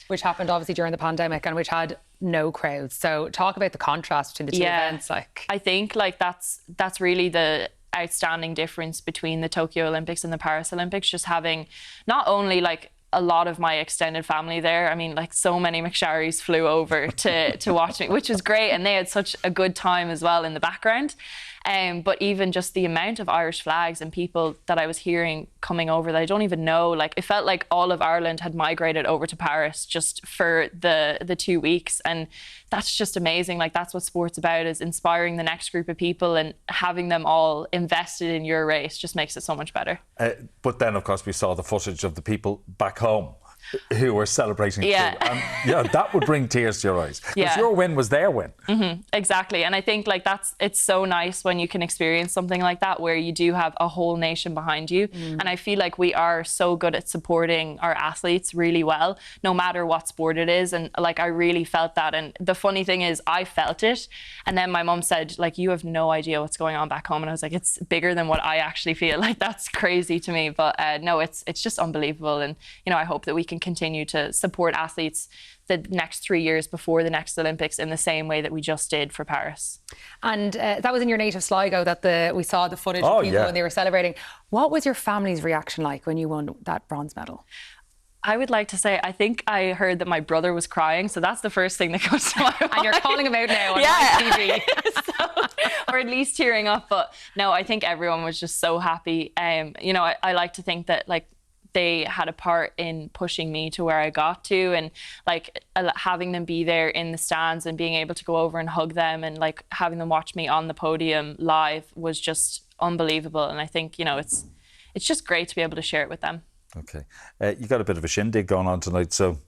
which happened obviously during the pandemic and which had no crowds. So talk about the contrast between the two events. Like, I think, like, that's really the outstanding difference between the Tokyo Olympics and the Paris Olympics, just having not only, like, a lot of my extended family there. I mean, like, so many McSharrys flew over to watch me, which was great. And they had such a good time as well in the background. But even just the amount of Irish flags and people that I was hearing coming over that I don't even know, like, it felt like all of Ireland had migrated over to Paris just for the 2 weeks. And that's just amazing. Like, that's what sport's about, is inspiring the next group of people, and having them all invested in your race just makes it so much better. But then, of course, we saw the footage of the people back home. who were celebrating too. And, yeah, that would bring tears to your eyes. Because your win was their win. Exactly. And I think like it's so nice when you can experience something like that where you do have a whole nation behind you. And I feel like we are so good at supporting our athletes really well, no matter what sport it is. And like I really felt that. And the funny thing is I felt it. And then my mum said, like, you have no idea what's going on back home. And I was like, it's bigger than what I actually feel. Like, that's crazy to me. But no, it's just unbelievable. And, you know, I hope that we can continue to support athletes the next 3 years before the next Olympics in the same way that we just did for Paris. And that was in your native Sligo that we saw the footage of people when they were celebrating. What was your family's reaction like when you won that bronze medal? I would like to say, I think I heard that my brother was crying, so that's the first thing that comes to my mind. And you're calling him out now on my TV. Or at least tearing up. But no, I think everyone was just so happy. You know, I like to think that like they had a part in pushing me to where I got to, and like having them be there in the stands and being able to go over and hug them and like having them watch me on the podium live was just unbelievable. And I think, you know, it's just great to be able to share it with them. Okay. You got a bit of a shindig going on tonight, so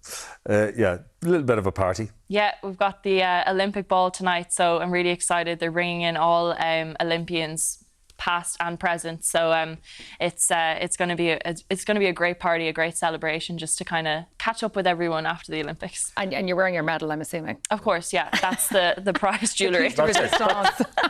yeah, a little bit of a party. Yeah, we've got the Olympic ball tonight, so I'm really excited. They're bringing in all Olympians, past and present, so it's going to be a great party, a great celebration, just to kind of catch up with everyone after the Olympics. And you're wearing your medal, I'm assuming. Of course, yeah. That's the prize jewellery.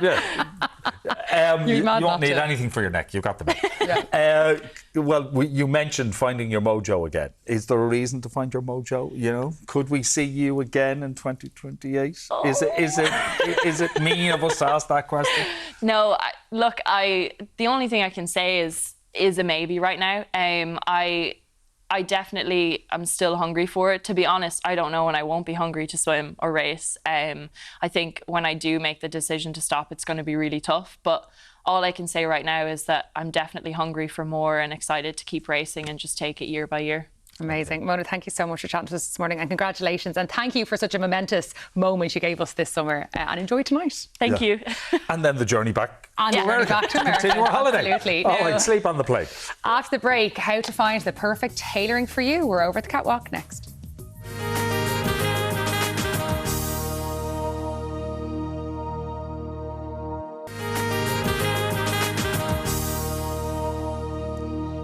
Yeah. You don't need anything for your neck. You've got the medal. Well, you mentioned finding your mojo again. Is there a reason to find your mojo? You know, could we see you again in 2028? Oh. Is it mean of us to ask that question? No, look, the only thing I can say is a maybe right now. I definitely am still hungry for it. To be honest, I don't know when I won't be hungry to swim or race. I think when I do make the decision to stop, it's going to be really tough. But all I can say right now is that I'm definitely hungry for more and excited to keep racing and just take it year by year. Amazing. Mona, thank you so much for chatting to us this morning, and congratulations, and thank you for such a momentous moment you gave us this summer, and enjoy tonight. Thank you. And then the journey back and to America. Back to America. Continue our holiday. Absolutely. All right, sleep on the plane. After the break, how to find the perfect tailoring for you. We're over at the catwalk next.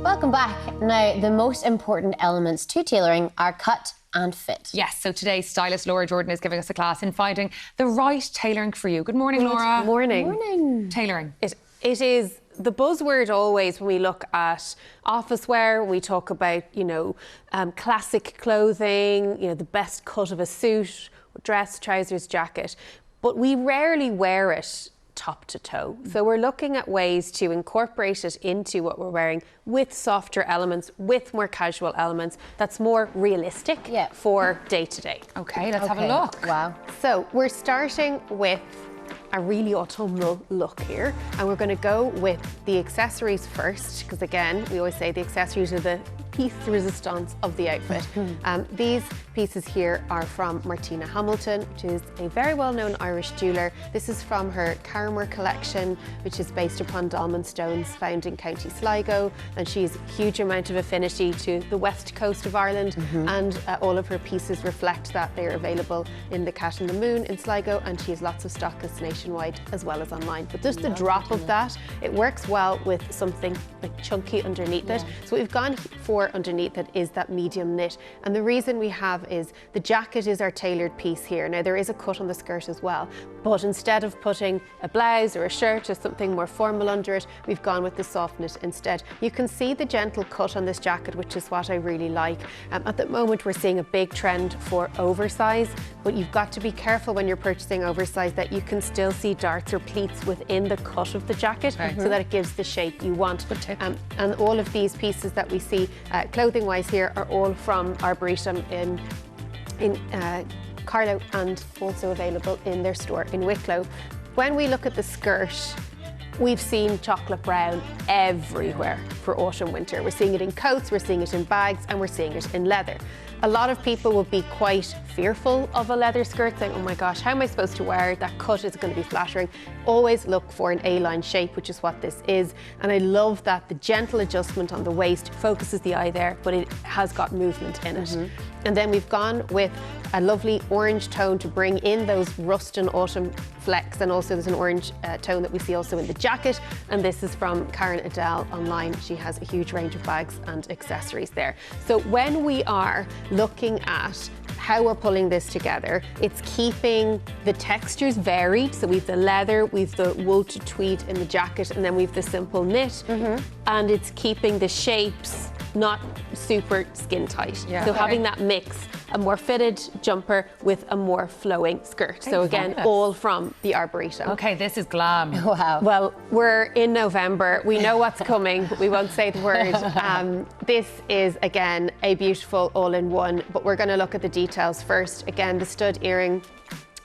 Welcome back. Now, the most important elements to tailoring are cut and fit. Yes, so today's stylist Laura Jordan is giving us a class in finding the right tailoring for you. Good morning, Laura. Good morning. Good morning. Tailoring. It is the buzzword always when we look at office wear. We talk about, classic clothing, the best cut of a suit, dress, trousers, jacket, but we rarely wear it top to toe. So we're looking at ways to incorporate it into what we're wearing with softer elements, with more casual elements that's more realistic for day to day. Okay, let's have a look. Wow. So we're starting with a really autumnal look here, and we're going to go with the accessories first, because again, we always say the accessories are the piece de resistance of the outfit. These pieces here are from Martina Hamilton, which is a very well-known Irish jeweller. This is from her Carramore collection, which is based upon diamond stones found in County Sligo, and she has a huge amount of affinity to the west coast of Ireland, and all of her pieces reflect that. They are available in the Cat and the Moon in Sligo, and she has lots of stockists nationwide as well as online. But just the drop of that, it works well with something like chunky underneath it. So what we've gone for underneath it is that medium knit, and the reason we have is the jacket is our tailored piece here. Now there is a cut on the skirt as well, but instead of putting a blouse or a shirt or something more formal under it, we've gone with the soft knit instead. You can see the gentle cut on this jacket, which is what I really like. At the moment we're seeing a big trend for oversize, but you've got to be careful when you're purchasing oversize that you can still see darts or pleats within the cut of the jacket, so that it gives the shape you want. And all of these pieces that we see clothing wise here are all from Arboretum in Carlow, and also available in their store in Wicklow. When we look at the skirt, we've seen chocolate brown everywhere for autumn winter. We're seeing it in coats, we're seeing it in bags, and we're seeing it in leather. A lot of people will be quite fearful of a leather skirt, saying, oh my gosh, how am I supposed to wear it? That cut is going to be flattering. Always look for an A-line shape, which is what this is. And I love that the gentle adjustment on the waist focuses the eye there, but it has got movement in it. And then we've gone with a lovely orange tone to bring in those rust and autumn flecks, and also there's an orange tone that we see also in the jacket, and this is from Karen Adele online. She has a huge range of bags and accessories there. So when we are looking at how we're pulling this together, it's keeping the textures varied. So we've the leather, we've the wool to tweed in the jacket, and then we've the simple knit, and it's keeping the shapes not super skin tight. So having that mix, a more fitted jumper with a more flowing skirt. So again, all from the Arboretum. Okay, this is glam. Wow. Well, we're in November. We know what's coming, but we won't say the word. This is, again, a beautiful all-in-one, but we're going to look at the details first. Again, the stud earring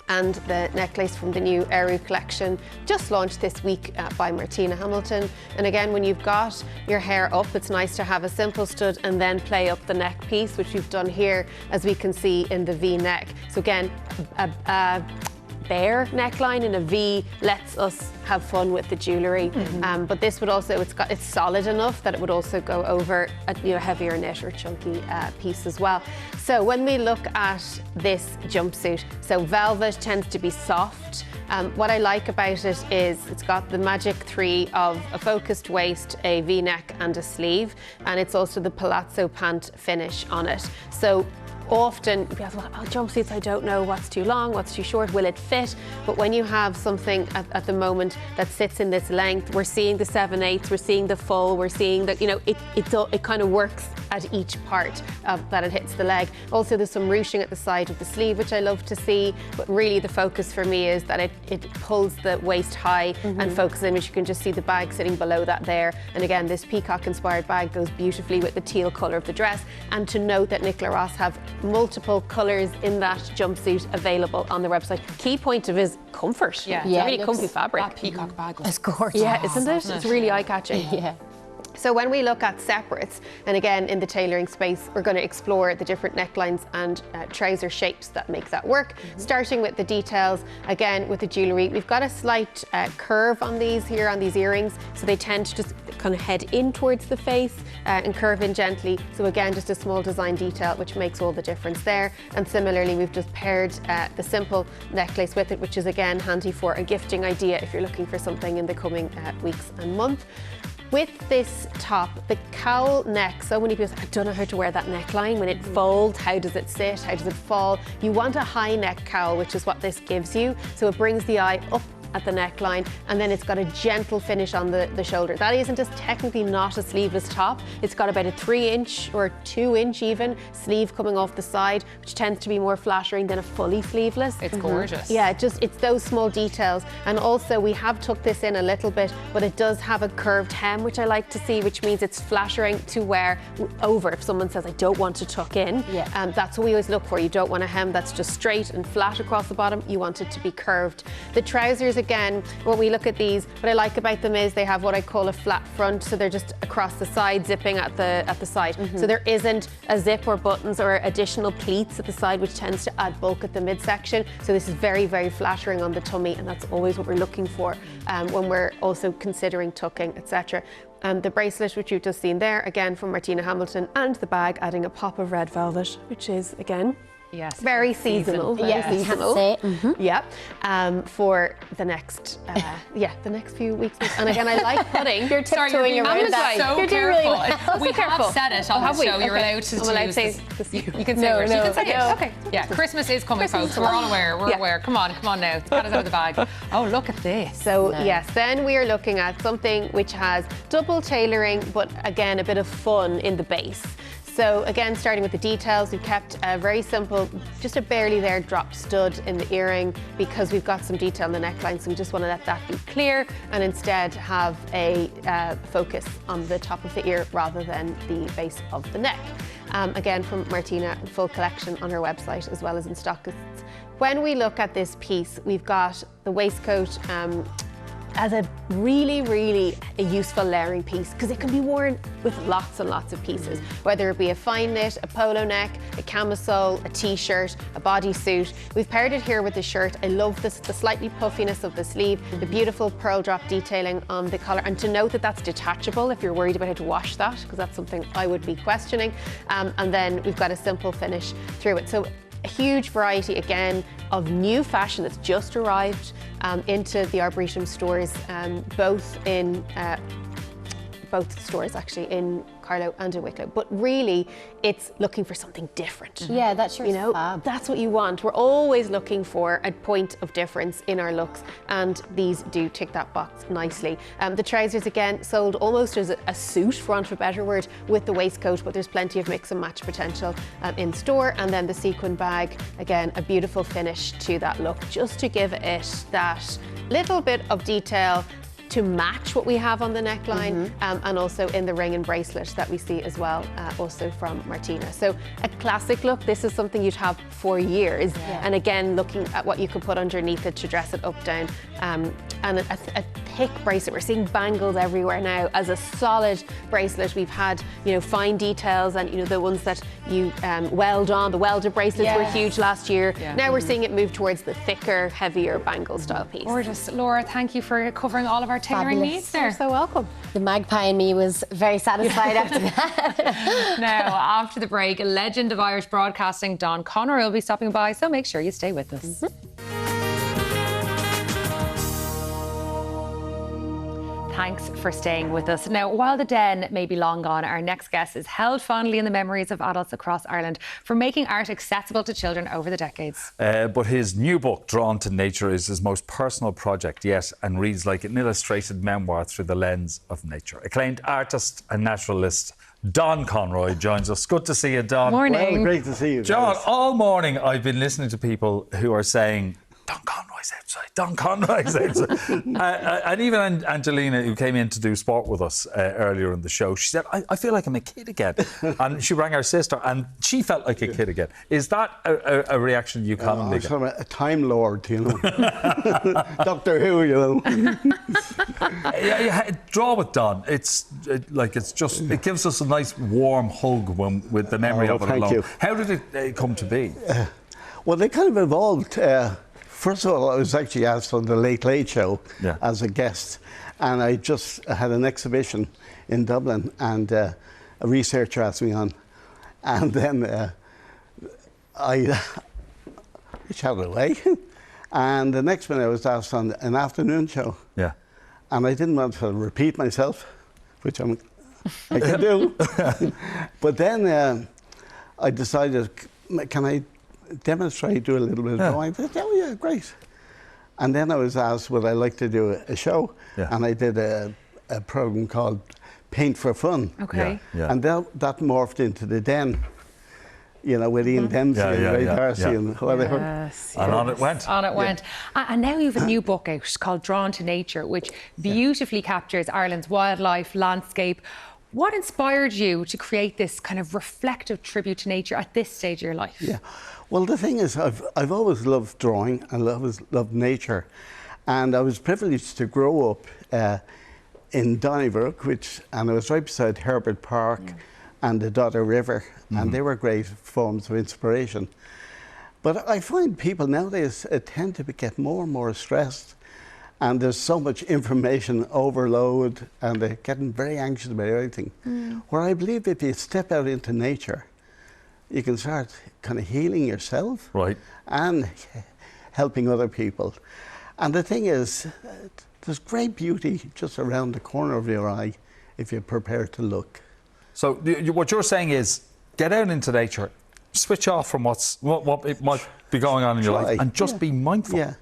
and the necklace from the new Eru collection, just launched this week by Martina Hamilton. And again, when you've got your hair up, it's nice to have a simple stud and then play up the neck piece, which we've done here, as we can see in the V neck. So again, a bare neckline in a V lets us have fun with the jewellery. But this would also, it's solid enough that it would also go over a heavier knit or chunky piece as well. So when we look at this jumpsuit, so velvet tends to be soft. What I like about it is it's got the magic 3 of a focused waist, a V-neck and a sleeve, and it's also the palazzo pant finish on it. So often people ask, well, jumpsuits, I don't know what's too long, what's too short, will it fit? But when you have something at the moment that sits in this length, we're seeing the 7/8, we're seeing the full, we're seeing that, it kind of works at each part that it hits the leg. Also, there's some ruching at the side of the sleeve, which I love to see, but really the focus for me is that it pulls the waist high and focuses in, which you can just see the bag sitting below that there. And again, this peacock-inspired bag goes beautifully with the teal colour of the dress. And to note that Nicola Ross have multiple colours in that jumpsuit available on their website. Key point of is comfort. It's a really comfy fabric. That peacock bag was it's gorgeous. Yeah, isn't it? It's really eye-catching. Yeah. So when we look at separates, and again in the tailoring space, we're going to explore the different necklines and trouser shapes that make that work. Starting with the details, again with the jewellery, we've got a slight curve on these here, on these earrings, so they tend to just kind of head in towards the face and curve in gently. So again, just a small design detail which makes all the difference there. And similarly, we've just paired the simple necklace with it, which is again handy for a gifting idea if you're looking for something in the coming weeks and month. With this top, the cowl neck, so many people say, I don't know how to wear that neckline. When it folds, how does it sit? How does it fall? You want a high neck cowl, which is what this gives you. So it brings the eye up at the neckline, and then it's got a gentle finish on the shoulder. That isn't just technically not a sleeveless top. It's got about a 3-inch or 2-inch even sleeve coming off the side, which tends to be more flattering than a fully sleeveless. It's gorgeous. Yeah, it's those small details. And also we have tucked this in a little bit, but it does have a curved hem, which I like to see, which means it's flattering to wear over. If someone says, I don't want to tuck in, that's what we always look for. You don't want a hem that's just straight and flat across the bottom. You want it to be curved. The trousers, again, when we look at these, what I like about them is they have what I call a flat front, so they're just across the side, zipping at the side. So there isn't a zip or buttons or additional pleats at the side, which tends to add bulk at the midsection. So this is very, very flattering on the tummy, and that's always what we're looking for when we're also considering tucking, etc. The bracelet, which you've just seen there, again from Martina Hamilton, and the bag adding a pop of red velvet, which is, again, very seasonal. For the next, the next few weeks. And again, I like putting. You're tiptoeing around that. So you're careful. Really well. We have said it on the show. You're allowed to use this. You can say it. You can say it. Okay. Yeah, Christmas is coming, folks. We're all aware. We're aware. Come on now. Got us out of the bag. Oh, look at this. So yes, then we are looking at something which has double tailoring, but again, a bit of fun in the base. So again, starting with the details, we've kept a very simple, just a barely there drop stud in the earring because we've got some detail in the neckline, so we just want to let that be clear and instead have a focus on the top of the ear rather than the base of the neck. Again, from Martina, full collection on her website as well as in stockists. When we look at this piece, we've got the waistcoat as a really a useful layering piece, because it can be worn with lots and lots of pieces, whether it be a fine knit, a polo neck, a camisole, a t-shirt, a bodysuit. We've paired it here with the shirt. I love the slightly puffiness of the sleeve, the beautiful pearl drop detailing on the collar, and to note that that's detachable if you're worried about how to wash that, because that's something I would be questioning. And then we've got a simple finish through it. So a huge variety, again, of new fashion that's just arrived into the Arboretum stores, both in both stores actually, in Carlow and in Wicklow. But really, it's looking for something different. Yeah, that's your fab. That's what you want. We're always looking for a point of difference in our looks, and these do tick that box nicely. The trousers, again, sold almost as a suit, for want of a better word, with the waistcoat, but there's plenty of mix and match potential in store. And then the sequin bag, again, a beautiful finish to that look, just to give it that little bit of detail to match what we have on the neckline, and also in the ring and bracelet that we see as well, also from Martina. So a classic look. This is something you'd have for years. And again, looking at what you could put underneath it to dress it up, down, and a thick bracelet. We're seeing bangles everywhere now as a solid bracelet. We've had, you know, fine details, and, you know, the ones that you weld on, the welded bracelets were huge last year. Now we're seeing it move towards the thicker, heavier bangle style piece. Gorgeous. Laura, thank you for covering all of our tailoring needs there. You're so welcome. The magpie in me was very satisfied after that. Now, after the break, a legend of Irish broadcasting, Don Conroy, will be stopping by, so make sure you stay with us. Thanks for staying with us. Now, while the den may be long gone, our next guest is held fondly in the memories of adults across Ireland for making art accessible to children over the decades. But his new book, Drawn to Nature, is his most personal project yet and reads like an illustrated memoir through the lens of nature. Acclaimed artist and naturalist Don Conroy joins us. Good to see you, Don. Morning. Well, great to see you, John, guys. all morning I've been listening to people who are saying, Don Conroy's outside, Don Conroy's outside. And even Angelina, who came in to do sport with us earlier in the show, she said, I feel like I'm a kid again. And she rang our sister and she felt like a kid again. Is that a reaction you commonly get? I'm a Time Lord, you know. Doctor Who, you know. Draw with Don. It gives us a nice warm hug with the memory of it alone. Thank you. How did it come to be? Well, they kind of evolved. First of all, I was actually asked on the Late Late Show as a guest, and I just had an exhibition in Dublin, and a researcher asked me on, and then I chatted away, and the next minute I was asked on an afternoon show, and I didn't want to repeat myself, which I can do, but then I decided, can I demonstrate, do a little bit of drawing? I said, oh yeah, great. And then I was asked would I like to do a show, and I did a program called Paint for Fun. Okay. And that morphed into the Den, you know, with Ian Dempsey and Ray Darcy and whatever. And on it went. On it went. And now you have a new book out called Drawn to Nature, which beautifully captures Ireland's wildlife, landscape. What inspired you to create this kind of reflective tribute to nature at this stage of your life? Yeah, well, the thing is, I've always loved drawing and always loved nature, and I was privileged to grow up in Donnybrook, and I was right beside Herbert Park and the Dodder River, and they were great forms of inspiration. But I find people nowadays tend to get more and more stressed, and there's so much information overload, and they're getting very anxious about everything. Where I believe if you step out into nature, you can start kind of healing yourself and helping other people. And the thing is, there's great beauty just around the corner of your eye if you're prepared to look. So what you're saying is, get out into nature, switch off from what it might be going on in your life, and just be mindful. Yeah.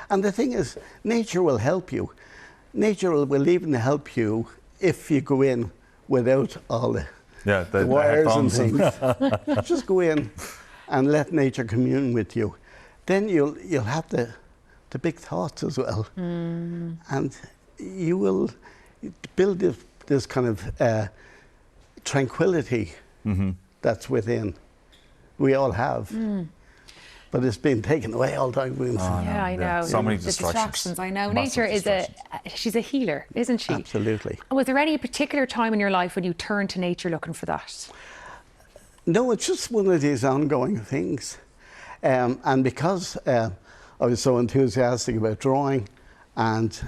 And the thing is, nature will help you. Nature will even help you if you go in without all the wires and things. Just go in and let nature commune with you. Then you'll have the big thoughts as well. And you will build this kind of tranquility that's within. We all have. but it's been taken away all the time. Yeah, I know. So many the distractions. I know. Massive Nature is she's a healer, isn't she? Absolutely. Was there any particular time in your life when you turned to nature looking for that? No, it's just one of these ongoing things. And because I was so enthusiastic about drawing and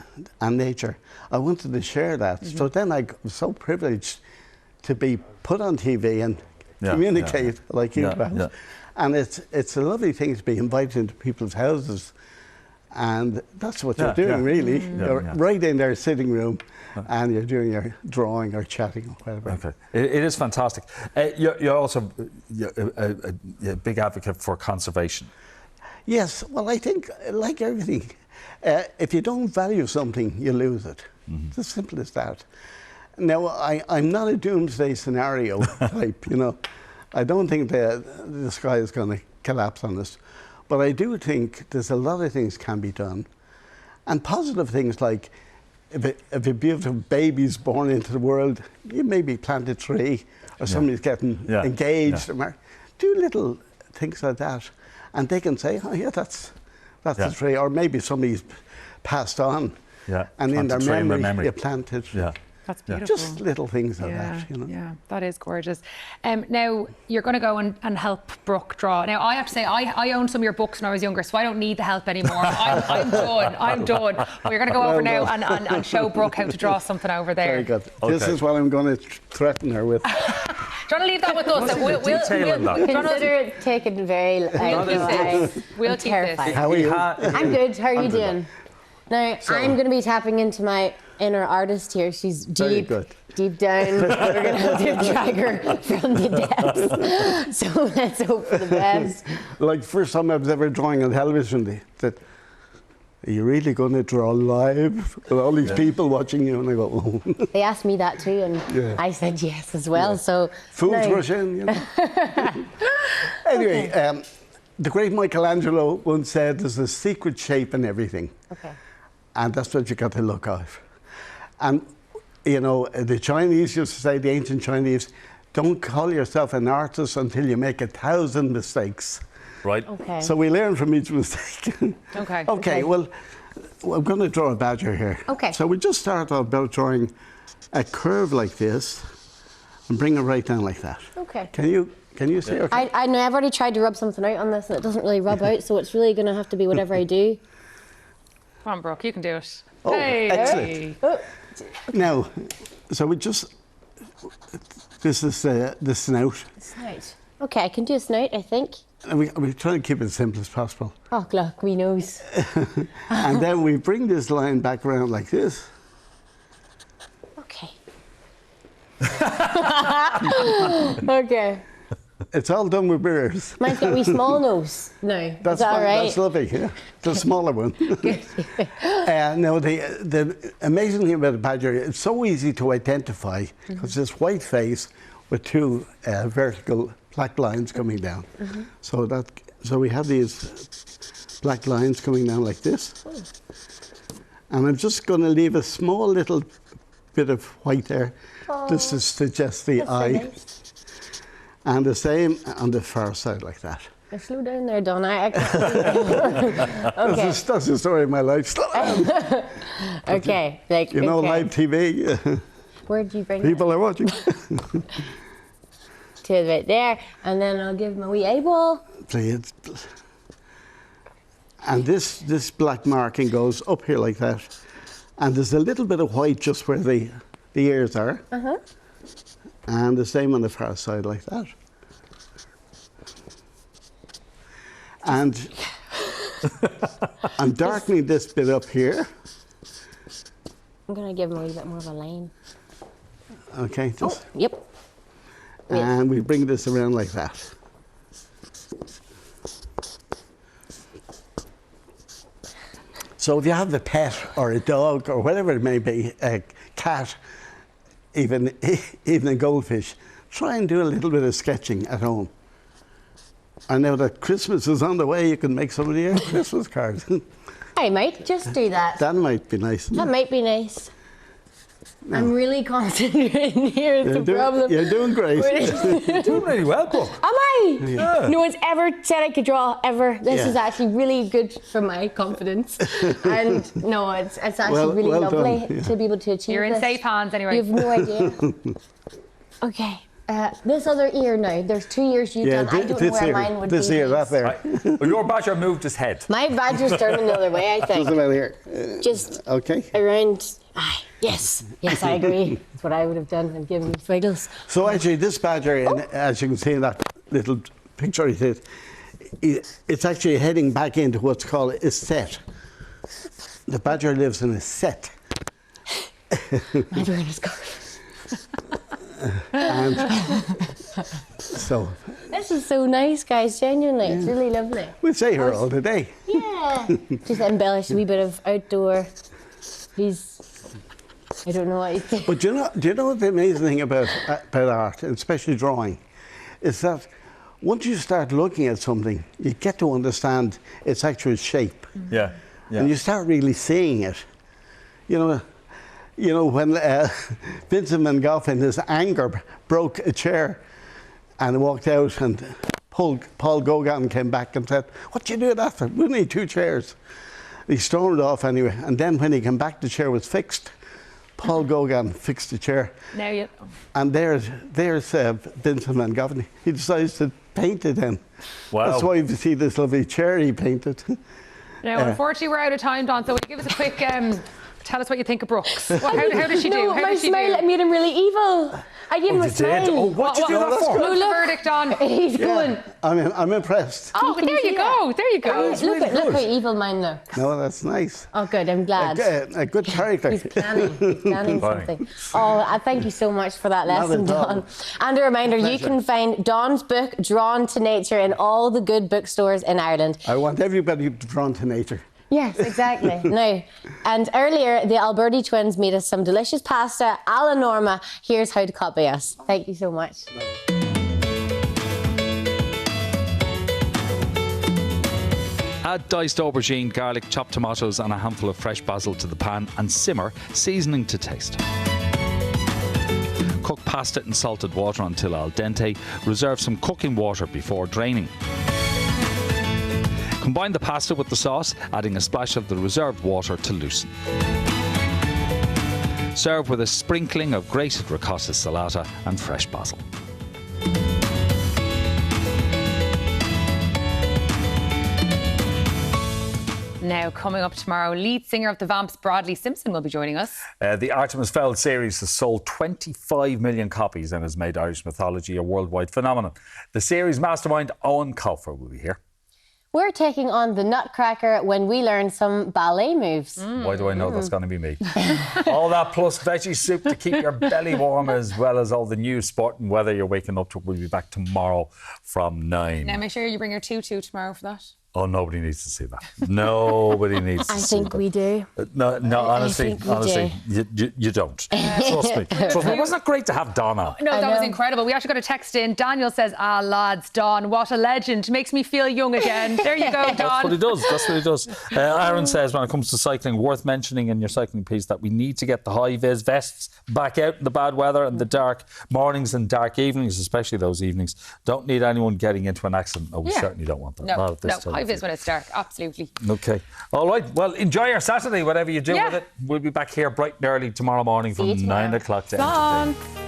nature, I wanted to share that. So then I was so privileged to be put on TV and communicate like you have. And it's a lovely thing to be invited into people's houses. And that's what you're doing, really. You're right in their sitting room and you're doing your drawing or chatting or whatever. Okay. It is fantastic. You're also a big advocate for conservation. Yes, well, I think, like everything, if you don't value something, you lose it. It's as simple as that. Now, I'm not a doomsday scenario type, you know. I don't think the sky is going to collapse on us. But I do think there's a lot of things can be done. And positive things like if a beautiful baby's born into the world, you maybe plant a tree or somebody's getting engaged. Do little things like that. And they can say, oh yeah, that's a tree. Or maybe somebody's passed on. And in their memory, you planted. That's beautiful. Just little things like that, you know. Yeah, that is gorgeous. Now, you're going to go and help Brooke draw. Now, I have to say, I owned some of your books when I was younger, so I don't need the help anymore. I'm done. I'm done. But you're going to go over now and show Brooke how to draw something over there. Very good. This is what I'm going to threaten her with. Do you want to leave that with us? We'll consider taking it very We'll keep this. How are you? I'm good. How are you doing? Now, I'm going to be tapping into my inner artist here. She's deep down. We're going to have to drag her from the depths. So let's hope for the best. Like, first time I was ever drawing on television, they said, are you really going to draw live with all these people watching you? And I go, oh. They asked me that too, and I said yes as well. So fools rush in, you know. Anyway, the great Michelangelo once said there's a secret shape in everything. Okay. And that's what you got to look at. And, you know, the Chinese used to say, the ancient Chinese, don't call yourself an artist until you make 1,000 mistakes. Right. Okay. So we learn from each mistake. Okay, well, I'm going to draw a badger here. Okay. So we just start off by drawing a curve like this and bring it right down like that. Okay. Can you see? Okay. I know I've already tried to rub something out on this and it doesn't really rub out, so it's really going to have to be whatever I do. Come on, Brooke, you can do it. Oh, hey. excellent. Oh. Now, so we just, this is the snout. Snout. Okay, I can do a snout, I think. And we try to keep it as simple as possible. Oh, look, we knows. And then we bring this line back around like this. Okay. Okay. It's all done with mirrors. Mine's got a wee small nose. No, that's all right? That's lovely, yeah. The smaller one. Now, the amazing thing about a badger, it's so easy to identify because this white face with two vertical black lines coming down. So we have these black lines coming down like this. And I'm just going to leave a small little bit of white there just to suggest the eye. So nice. And the same on the far side like that. Slow down there, Don. Okay. That's the story of my life. Slow down. Okay. Like, you know, live TV. Where'd you bring People are watching. To right there. And then I'll give him a wee eyeball. Please. And this black marking goes up here like that. And there's a little bit of white just where the ears are. And the same on the far side like that. And I'm darkening this bit up here. I'm going to give him a little bit more of a line. Okay, just. Yep. And we bring this around like that. So if you have a pet or a dog or whatever it may be, a cat, even a goldfish, try and do a little bit of sketching at home. I know that Christmas is on the way. You can make somebody a Christmas card. I might just do that. That might be nice. That might be nice. No. I'm really concentrating here. It's a problem. You're doing great. You're doing really well, Brooke. Am I? Yeah. No one's ever said I could draw, ever. This is actually really good for my confidence. And no, it's actually really lovely to be able to achieve You're in this. safe hands anyway. You have no idea. Okay. This other ear now, there's 2 ears you've done. I don't know where mine would be. This ear, that there. Well, your badger moved his head. My badger's turning the other way, I think. Just about here. Just okay. Around. Yes, I agree. That's what I would have done and given you fiddles. So actually, this badger, as you can see in that little picture, it's actually heading back into what's called a set. The badger lives in a set. My brain is gone. And so this is so nice, guys. Genuinely, it's really lovely. we stay here all the day. Yeah, just embellish a wee bit of outdoor. I don't know what he's doing. But do you know what the amazing thing about art, and especially drawing, is that once you start looking at something, you get to understand its actual shape. Yeah. And you start really seeing it. You know when Vincent van Gogh in his anger broke a chair and walked out, and Paul Gauguin came back and said, "What do you do with that for? We need 2 chairs." He stormed off anyway, and then when he came back, the chair was fixed. Paul Gauguin fixed the chair. Now you. And there's Vincent van Gogh. He decides to paint it in. Wow. That's why you see this lovely chair he painted. Now, unfortunately, we're out of time, Don. So will you give us a quick... tell us what you think of Brooks. How did she do? No, my smile made him really evil. I gave him a smile. Oh, what did you do that for? No, look. Verdict on. He's going. I'm impressed. Oh, there you go. There you go. Look how evil mine looks. No, that's nice. Oh, good. I'm glad. A good character. He's planning something. Oh, thank you so much for that lesson, Don. And a reminder, you can find Don's book, Drawn to Nature, in all the good bookstores in Ireland. I want everybody drawn to nature. Yes, exactly. Now, and earlier, the Alberti Twins made us some delicious pasta a la Norma. Here's how to copy us. Thank you so much. Add diced aubergine, garlic, chopped tomatoes and a handful of fresh basil to the pan and simmer, seasoning to taste. Cook pasta in salted water until al dente. Reserve some cooking water before draining. Combine the pasta with the sauce, adding a splash of the reserved water to loosen. Serve with a sprinkling of grated ricotta salata and fresh basil. Now, coming up tomorrow, lead singer of the Vamps, Bradley Simpson, will be joining us. The Artemis Fowl series has sold 25 million copies and has made Irish mythology a worldwide phenomenon. The series mastermind, Owen Colfer, will be here. We're taking on the Nutcracker when we learn some ballet moves. Why do I know that's going to be me? All that plus veggie soup to keep your belly warm, as well as all the news, sport and weather you're waking up to. We'll be back tomorrow from 9. Now, make sure you bring your tutu tomorrow for that. Oh, nobody needs to see that. Nobody needs to see that. I think we do. No, honestly, you don't. Trust me. Wasn't it great to have Donna? No, that was incredible. We actually got a text in. Daniel says, lads, Don, what a legend. Makes me feel young again. There you go, Don. That's what he does. That's what he does. Aaron says, when it comes to cycling, worth mentioning in your cycling piece that we need to get the high-vis vests back out in the bad weather and the dark mornings and dark evenings, especially those evenings. Don't need anyone getting into an accident. No, we certainly don't want that. No, high-vis when it's dark, absolutely. Okay. All right. Well, enjoy your Saturday, whatever you do with it. We'll be back here bright and early tomorrow morning from 9 o'clock to 10.